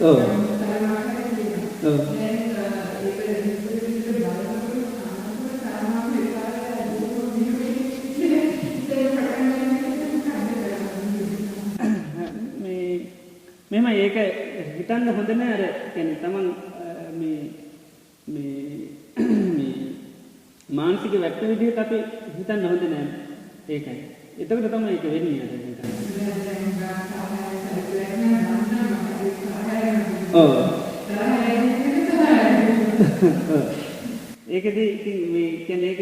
ඔව්. ඔව්. මෙම ඒක හිතන්න හොඳ නෑ අර කියන්නේ තමන් මේ මානසික වැක්ක විදිහට අපි හිතන්න හොඳ නෑ ඒකයි. එතකොට තමයි ඒක වෙන්නේ. ඔව්. ඒකදී ඉතින් මේ කියන්නේ ඒක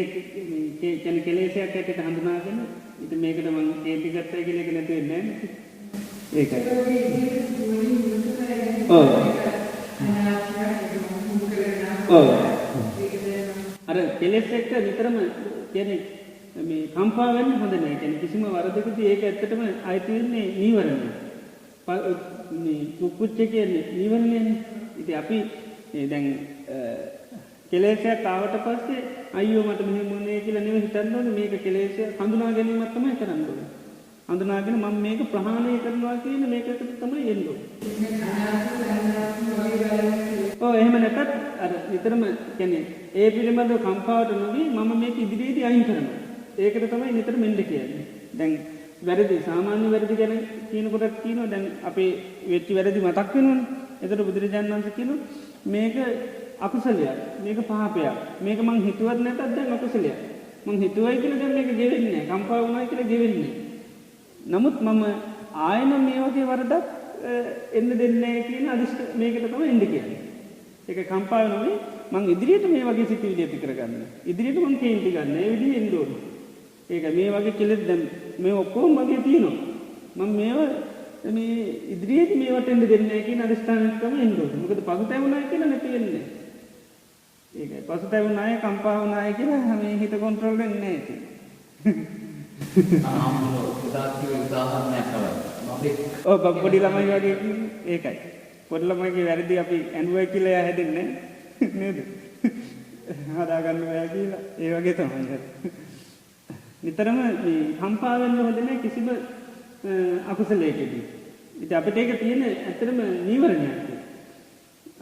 කියන්නේ කෙලෙසයක් ඇටට හඳුනාගෙන ඉතින් මේකට මම කේන්ති ගත්තා කියන එක නැති වෙන්නේ නෑ. ඒකයි. ඔව්. ඔව්. අර කෙලෙස් එක්ක නිතරම කියන්නේ මේ කම්පා වෙන්න හොඳ නෑ. කියන්නේ කිසිම වරදකදී ඒක ඇත්තටම ආйти වෙන්නේ නීවරණය. මේ කුච්ච කියන්නේ නීවරණයනේ. ඉතින් අපි දැන් කෙලෙසයක් ආවට පස්සේ අයියෝ මට මෙහෙම වුණේ කියලා නෙවෙයි හිතන්න ඕනේ. මේක කෙලෙස හඳුනා ගැනීමක් තමයි කරන්න ඕනේ. අඳුනාගෙන මම මේක ප්‍රහාණය කරනවා කියන මේකකට තමයි එන්නේ. එහෙම නැත්නම් අර නිතරම කියන්නේ ඒ පිළිබඳව කම්පාවට නොවි මම මේක ඉදිරියේදී අයින් කරනවා. ඒකට තමයි නිතරම එන්න කියන්නේ. දැන් වැරදි සාමාන්‍ය වැරදි ගැන කියනකොටත් කියනවා දැන් අපේ වෙච්ච වැරදි මතක් වෙනවනේ. එතකොට බුදුරජාණන් වහන්සේ කියනවා මේක අකුසලයක්. මේක පාපයක්. මේක මං හිතුවත් නැතත් දැන් අකුසලයක්. මං හිතුවයි කියලා දැන් මේක ගෙවෙන්නේ නැහැ. කම්පා වුණා කියලා ගෙවෙන්නේ නැහැ. නමුත් මම ආයෙම මේ වගේ වරදක් එන්න දෙන්නේ නැහැ කියන අදිෂ්ඨ මේකට තමයි එන්න කියන්නේ. ඒක කම්පා වෙනවනේ මං ඉදිරියට මේ වගේ සිතුවිලි ඇති කරගන්න. ඉදිරියට මං කේන්ති ගන්න. ඒ විදිහේ එන්න ඕනේ. ඒක මේ වගේ කෙලෙස් දැන් මේ ඔක්කොම මගේ තියෙනවා. මම මේව මේ ඉදිරියේදී මේවට එන්න දෙන්නේ නැහැ කියන අදිෂ්ඨානයක් තමයි එන්න ඕනේ. මොකද පසුතැවුණා කියලා නැති වෙන්නේ. ඒකයි පසුතැවුණාය කම්පා වුණාය කියලා මේ හිත කන්ට්‍රෝල් වෙන්නේ නැහැ. පොඩි ළමයි වගේ ඒකයි. පොඩි ළමයිගේ වැරදි අපි ඇඬුවයි කියලා එයා හැදෙන්නේ නේද? හදාගන්න බෑ කියලා ඒ වගේ තමයි. නිතරම මේ කම්පා වෙන්න හොඳ නැහැ කිසිම අකුසලයකදී. ඉතින් අපිට ඒක තියෙන ඇත්තටම නීවරණයක්.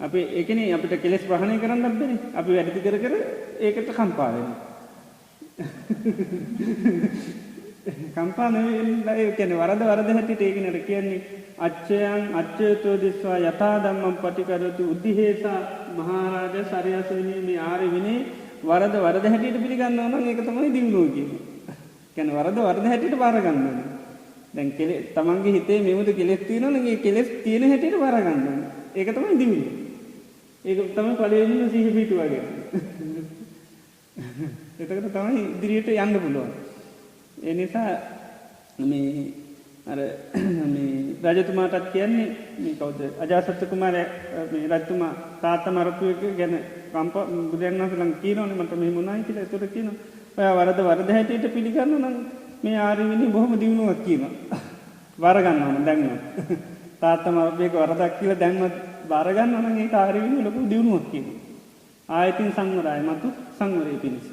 අපි ඒ කියන්නේ අපිට කෙලෙස් ප්‍රහාණය කරන්නත් බැරි. අපි වැඩි කර කර ඒකට කම්පා වෙනවා. කම්පා නෙවෙයි කියන්නේ වරද හැටියට ඒක නේද කියන්නේ අච්චයන් අච්චයතෝ දිස්වා යථා ධම්මං පටිකරතු උද්ධිහේසා මහරජා සරියසෙනී මේ ආර්ය විනේ වරද හැටියට පිළිගන්නවා නම් ඒක තමයි දිනුනෝ කියන්නේ. කියන්නේ වරද හැටියට බාර ගන්න ඕනේ. දැන් තමන්ගේ හිතේ මෙමුද කෙලෙස් තියෙනවා නම් ඒ කෙලෙස් තියෙන හැටියට බාර ගන්න ඕනේ. ඒක තමයි දිනුනේ. ඒක තමයි පළවෙනිම සිහි පිටුවගේ. එතකොට තමයි ඉදිරියට යන්න පුළුවන්. ඒ නිසා මේ අර මේ රජතුමාටත් කියන්නේ මේ කවුද අජාසත් කුමාරයා මේ රජතුමා තාත්තා මරපු එක ගැන බුදුන් වහන්සේ ළඟ කියනෝනේ මට මෙහෙම වුණායි කියලා. ඒතකොට කියනවා ඔයා වරද හැටියට පිළිගන්නවා නම් මේ ආර්ය විනය බොහොම දියුණුවක් කියනවා. බාර ගන්නවා නම් දැන්වත් තාත්තා මරපු එක වරදක් කියලා දැන්වත් බාර ගන්නවා නම් ඒක ආර්ය විනය ලොකු දියුණුවක් කියනවා. ආයතින් සංවරය මතු සංවරය පිණිස.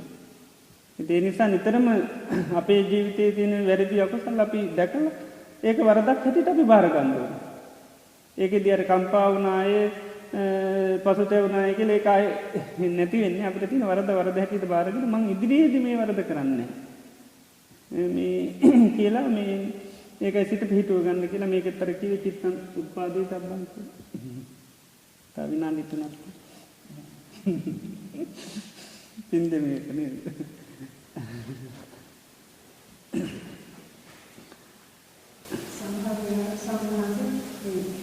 ඒ නිසා නිතරම අපේ ජීවිතයේ තියෙන වැරදි අකුසල අපි දැකලා ඒක වරදක් හැටියට අපි බාර ගන්න ඕනේ. ඒකෙදී අර කම්පා වුණායේ පසුතැවුණායේ කියලා ඒක ආයේ නැති වෙන්නේ අපිට තියෙන වරද හැටියට බාරගෙන මං ඉදිරියේදී මේ වරද කරන්නේ මේ කියලා මේ ඒකයි සිත පිහිටුව ගන්න කියලා මේකතර කිව්වේ චිත්තං උත්පාදී තබ්බං කියලා. තව විනාඩි 3ක්. පින්ද මේක නේද?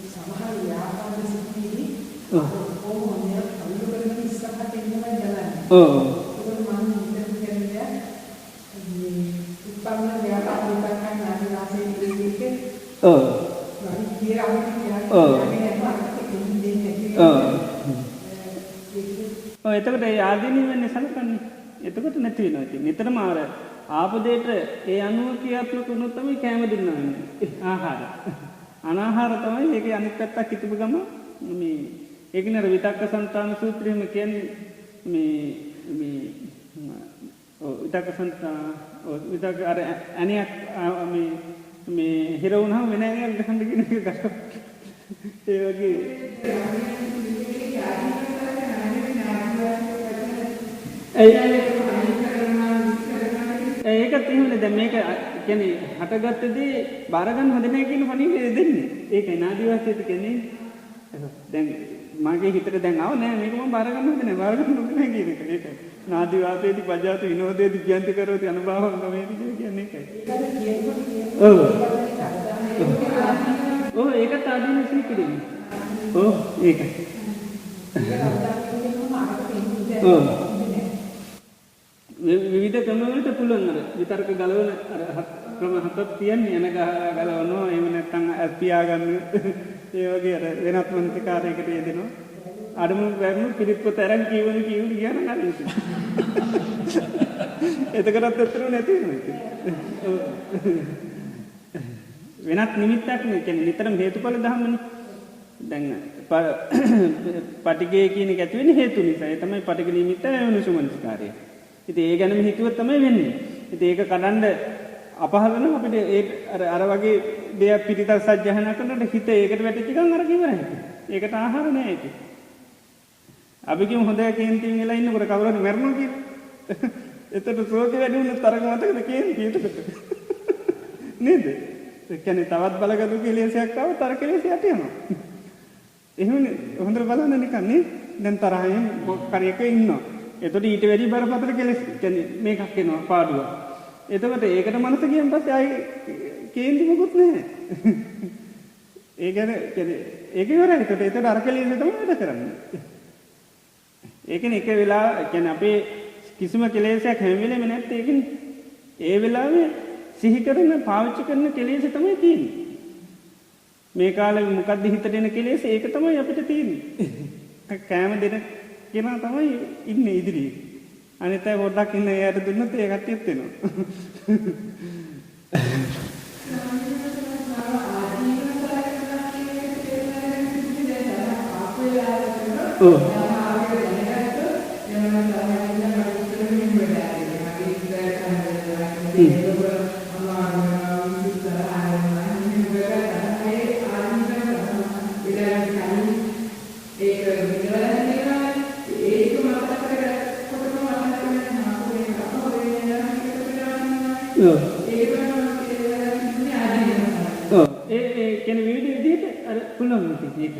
සමහර ව්‍යාපාර සිද්ධිදී කොහොමද අනුකරණ ඉස්සරහට එන්නම යන්නේ. ඒක මම හිතන කියන්නේ මේ උත්පන්න ව්‍යාපාර විපස්සනා නාමයේ ඉන්නේ. මම කියලා එතකොට ඒ ආදීනී වෙන්නේ සලකන්නේ. එතකොට නැති වෙනවා. ඉතින් නිතරම ආපදේට ඒ අනුව ක්‍රියාත්මක වුණොත් තමයි කැම දුන්නා වෙන්නේ. ආහාර. අනාහාර තමයි ඒකේ අනිත් පැත්තක් හිතපු ගම මේ ඒකිනර විතක්ක සංතාන සූත්‍රයේම කියන්නේ මේ විතක්ක සංතාන විතක්ක අර අනියක් මේ හිර වුණාම වෙන ඇනියක් ගහන්න කියන එක ගස්ස. ඒ වගේ ඒකත් එහෙමනේ. දැන් මේක කියන්නේ හටගත්තදී බාර ගන්න හොඳ නැහැ කියන පණිවිඩය දෙන්නේ. ඒකයි නාදිවාසීත් කියන්නේ. දැන් මගේ හිතට දැන් ආව නෑ මේක මම බාර ගන්න හොඳ නැහැ. බාර ගන්න හොඳ නැහැ කියන එක. ඒකයි. නාදිවාසීදී පජාත විනෝදේදී කියන්ති කරෝති අනුභවං ගමේදී කියන්නේ ඒකයි. ඔව් ඒකත් ආදීන සීකිරෙන්නේ. ඔව් ඒකයි. විවිධ ක්‍රමවලට පුළුවන් අර විතර්ක ගලවන අර ක්‍රම හතක් තියන්නේ යන ගලවනවා එහෙම නැත්නම් අස්පියා ගන්න ඒ වගේ අර වෙනත් මනසිකාරයකට යෙදෙනවා අඩමු වැරමු පිළිපොත අරන් කියවන කියන හරි එතකටත් අතර නැති වෙනත් නිමිත්තක් නේ කියන්නේ නිතරම හේතුඵල ධර්මනේ දැන් පටිඝය කියන එක ඇති වෙන්නේ හේතු නිසා ඒ තමයි පටිඝ නිමිත්ත යොනුසුමනස්කාරය. ඉතින් ඒ ගැනම හිතුවත් තමයි වෙන්නේ. ඉතින් ඒක කඩන්න අපහසුන අපිට ඒ අර වගේ දෙයක් පිටිතක් සජ්ජහන කරනට හිත ඒකට වැටිච්ච ගමන් අර කිව්වර හැටි. ඒකට ආහාර නෑ ඒක. අපි කියමු හොඳයි කේන්තියෙන් වෙලා ඉන්නකොට කවුරුහරි මැරෙනවා කියලා. එතකොට ශෝක වැඩි වුණොත් තරග මතකද කේන්ති එතකොට. නේද? ඒ කියන්නේ තවත් බලගතු කෙලෙසයක් ආවොත් අර කෙලෙස යට යනවා. එහෙමනේ හොඳට බලන්න නිකන් නේ. දැන් තරහින් මොකක් ඉන්නවා. එතකොට ඊට වැඩි බරපතල කෙලෙස් කියන්නේ මේකක් එනවා පාඩුව. එතකොට ඒකට මනස ගියන් පස්සේ ආයි කේන්ති මොකුත් නැහැ. ඒ කියන්නේ ඒක ඉවරයි. එතකොට අර කෙලෙස් තමයි වැඩ කරන්නේ. ඒකනේ එක වෙලාව කියන්නේ අපේ කිසිම කෙලෙසයක් හැම වෙලේම නැත්te ඒකනේ. ඒ වෙලාවේ සිහි කරන පාවිච්චි කරන කෙලෙස තමයි තියෙන්නේ. මේ කාලේ මොකද්ද හිතට එන කෙලෙස ඒක තමයි අපිට තියෙන්නේ. කෑම දෙන කෙනා තමයි ඉන්නේ ඉදිරියේ. අනිත් අය පොඩ්ඩක් ඉන්න එයාට දුන්නොත් ඒ කට්ටියත් එනවා. ඔව්. කියන විවිධ විදිහට අර පුළුවන් මේක.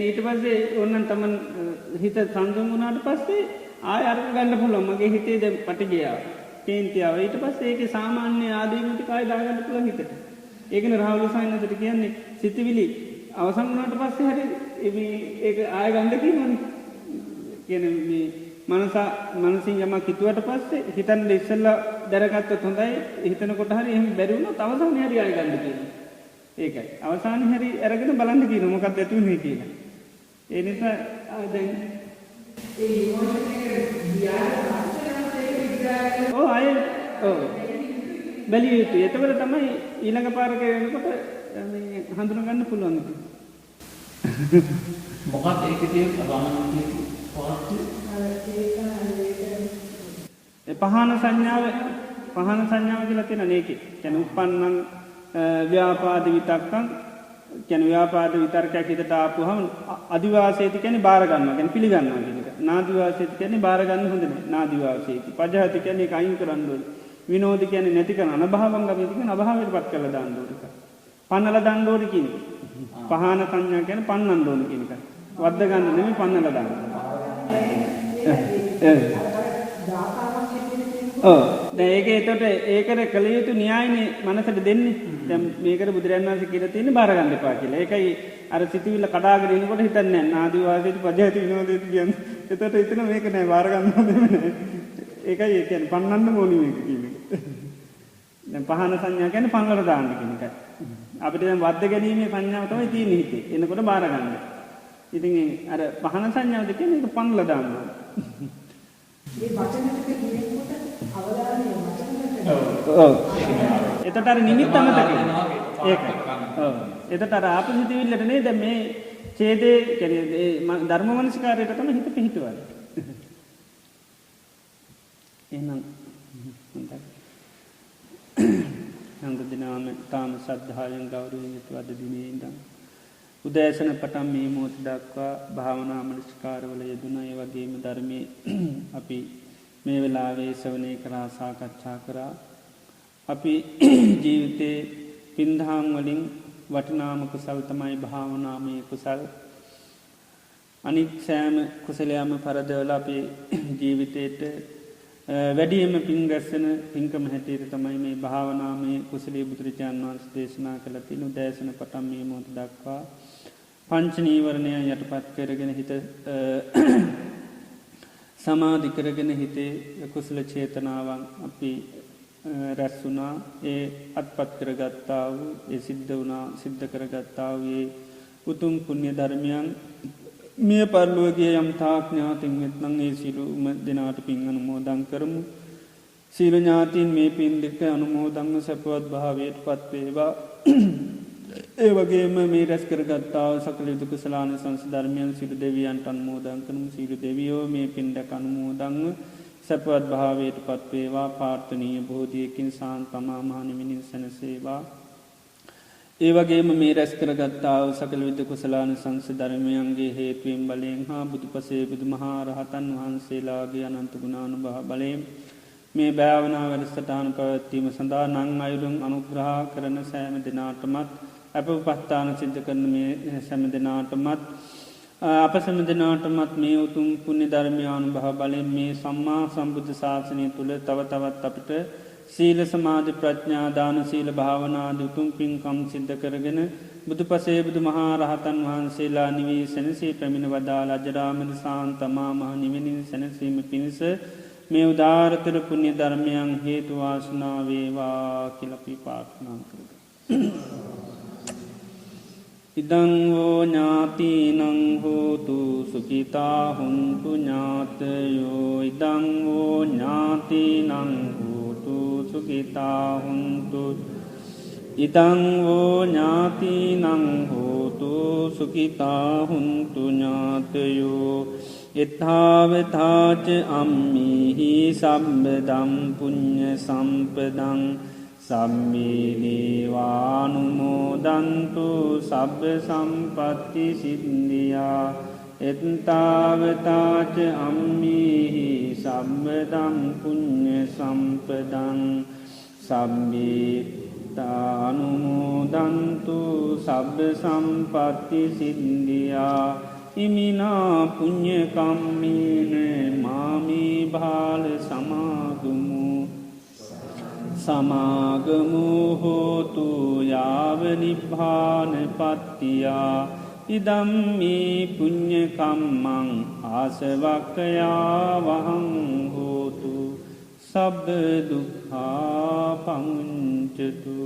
ඊට පස්සේ ඕනනම් තමන් හිත සංසුන් වුණාට පස්සේ ආය අරක ගන්න පුළුවන්. මගේ හිතේ දැන් පටිගියා. කේන්තියව. ඊට පස්සේ ඒකේ සාමාන්‍ය ආදීනති කාය දාගන්න පුළුවන් හිතට. ඒකනේ රාහුල සායනසට කියන්නේ සිතවිලි අවසන් වුණාට පස්සේ හරි මේ ඒක ආය ගන්න කියනවනේ. කියන්නේ මේ මනසින් යමක් හිතුවට පස්සේ හිතන්න ඉස්සෙල්ලා දැනගත්තොත් හොඳයි. හිතනකොට හරි එහෙම බැරි වුණොත් අවසානයේ හරි ආය ගන්න කියනවා. ඒකයි. අවසානයේ හරි අරගෙන බලන්න කියනවා මොකක්ද ඇති වුනේ කියලා. ඒ නිසා දැන් ඒ ඉමෝෂන් එක දිහා ඔව් අය ඔව් බැලිය යුතුයි. එතකොට තමයි ඊළඟ පාරක යනකොට මේ හඳුනා ගන්න පුළුවන්. මොකක්ද ඒකේ තියෙන ප්‍රමාණික පාර්ට් ඒ පහන සංඥාව කියලා තියෙන මේකේ. කියන්නේ උප්පන්නං ව්‍යාපාද විතක්කං කියන්නේ ව්‍යාපාද විතර්කයක් හිතට ආපුවහම අදිවාසේති කියන්නේ බාර ගන්නවා. කියන්නේ පිළිගන්නවා කියන එක. නාදිවාසේති කියන්නේ බාර ගන්න හොඳ නැහැ. නාදිවාසේති. පජහති කියන්නේ ඒක අයින් කරන්න ඕනේ. විනෝද කියන්නේ නැති කරන අනභවංගම කියන්නේ අභාවයටපත් කරලා දාන්න ඕනේ. පන්නලා දාන්න ඕනේ කියන්නේ. පහන සංඥා කියන්නේ පන්නන්න ඕනේ කියන එක. වද්ද ගන්න නෙමෙයි පන්නලා දාන්න. දැන් ඒක එතකොට ඒකට කළ යුතු න්‍යායනේ මනසට දෙන්නේ. දැන් මේකට බුදුරජාණන් වහන්සේ කියලා තියෙන්නේ බාර ගන්න එපා කියලා. ඒකයි අර සිතිවිල්ල කඩාගෙන එනකොට හිතන්නේ නැහැ. නාදි වාසේති පජහති විනෝදේති කියන්නේ. එතකොට හිතන මේක නෑ බාර ගන්න ඕනේ නෑ. ඒකයි ඒ කියන්නේ පන්නන්න ඕනේ මේක කියන එක. දැන් පහන සංඥා කියන්නේ පන්නවල දාන්න කියන එකයි. අපිට දැන් වද්ද ගැනීමේ සංඥාව තමයි තියෙන්නේ හිතේ. එනකොට බාර ගන්න. ඉතින් අර පහන සංඥාවද කියන්නේ ඒක පන්නලා දාන්න ඕනේ. මේ වචන ටික කියනකොට අවධානය වචනකට ඔව් එතට අර නිමිත්ත අමතක වෙනවා ඒකයි ඔව් එතට අර ආපසිතවිල්ලට නේද මේ ඡේදේ කියන්නේ ධර්ම මනසිකාරයට තමයි හිත පිහිටවන්නේ එහෙනම් හොඳයි අංග දිනාම තාම සද්ධායෙන් ගෞරවයෙන් යුතුවද දිනේ ඉඳන් උදෑසන පටන් මේ මොහොත දක්වා භාවනා මනසිකාරවල යෙදුණා. ඒ වගේම ධර්මයේ අපි මේ වෙලාවේ ශ්‍රවණය කරා සාකච්ඡා කරා. අපි ජීවිතේ පින්දහම් වලින් වටිනාම කුසල් තමයි භාවනාමය කුසල්. අනිත් සෑම කුසලයක්ම පරදවලා අපේ ජීවිතේට වැඩිම පින් ගැස්සෙන පින්කම හැටියට තමයි මේ භාවනාමය කුසලයේ බුදුරජාණන් වහන්සේ දේශනා කළ තියෙන උදෑසන පටන් මේ මොහොත දක්වා පංච නීවරණයන් යටපත් කරගෙන හිත සමාධි කරගෙන හිතේ කුසල චේතනාවන් අපි රැස්සුනා ඒ අත්පත් කරගත්තා වූ ඒ සිද්ධ වනා සිද්ධ කරගත්තා වයේ උතුම් පුුණ්‍ය ධර්මයන් මිය පරලුවගේ යම් තාඥාතින් වෙත්නං ඒ සිරුම දෙනාට පින් අනුමෝදං කරමු සීල ඥාතින් මේ පින් දෙක අනුමෝදංග සැපවත් භාවයට පත්වේවා ඒ වගේම මේ රැස් කරගත්තාව සකල යුතු කුසලාන සංස ධර්මයන් සිරු දෙවියන්ට අනුමෝදන් කරමු සිරු දෙවියෝ මේ පින්ඩ අනුමෝදංව සැපවත් භාවයට පත්වේවා පාර්ථනීය බෝධියකින් සාන් තමා මහනිමිනින් සැනසේවා ඒ වගේම මේ රැස් කරගත්තාව සකල විද කුසලාන සංස ධර්මයන්ගේ හේතුවෙන් බලයෙන් හා බුදු පසේ බුදු මහා රහතන් වහන්සේලාගේ අනන්ත ගුණානු භා බලයෙන් මේ භාවනා වැඩසටාන පැවැත්වීම සඳහා නං අයුරුම් අනුග්‍රහ කරන සෑම දෙනාටමත් අප උපස්ථාන සිද්ධ කරන මේ සැම දෙනාටමත් අප සැම දෙනාටමත් මේ උතුම් පුුණ්‍ය ධර්මයානු භහ බලෙන් මේ සම්මා සම්බුද්ධ ශාසනය තුළ තව තවත් අපිට සීල සමාධි ප්‍රඥාදාන සීල භාවනාද උතුම් පින්කම් සිද්ධ කරගෙන බුදු පසේ බුදු මහා රහතන් වහන්සේලා නිවී සැනසේ පැමිණ වදාළ අජරාමද සාන්තමා මහ නිවෙනින් සැනසීම පිණිස මේ උදාාරතර පුුණ්‍ය ධර්මයන් හේතුවාසනා වේවා කියලපි පාර්ථනා කරග. ඉදංවෝ ඥාතිනං හෝතු සුකිතා හුන්තු ඥාතයෝ ඉදංවෝ ඥාතිනං හෝතු සුකිතා හුන්තු ඉදංවෝ ඥාතිනං හෝතු සුකිතා හුන්තු ඥාතයෝ එත්තාවතාච අම්මිහි සම්බදම් පුඤ්ඤ සම්පදං සම්මීදීවානුමෝදන්තු සබ්බ සම්පත්ති සිද්ධියා එත්තාවතාච අම්මිහි සම්බදම් පුඤ්ඤ සම්පදං සම්මීතානුමෝදන්තු සබ්බ සම්පත්ති සිද්ධියා ඉමිනා පුඤ්ඤ කම්මේන මාමී භාල සමාගමු සමාගමු හෝතු යාව නිබ්බාන පත්තියා ඉදම්මේ පුඤ්ඤ කම්මං ආසවක්ඛයා වහං හෝතු සබ්බ දුක්ඛා පමුඤ්චතු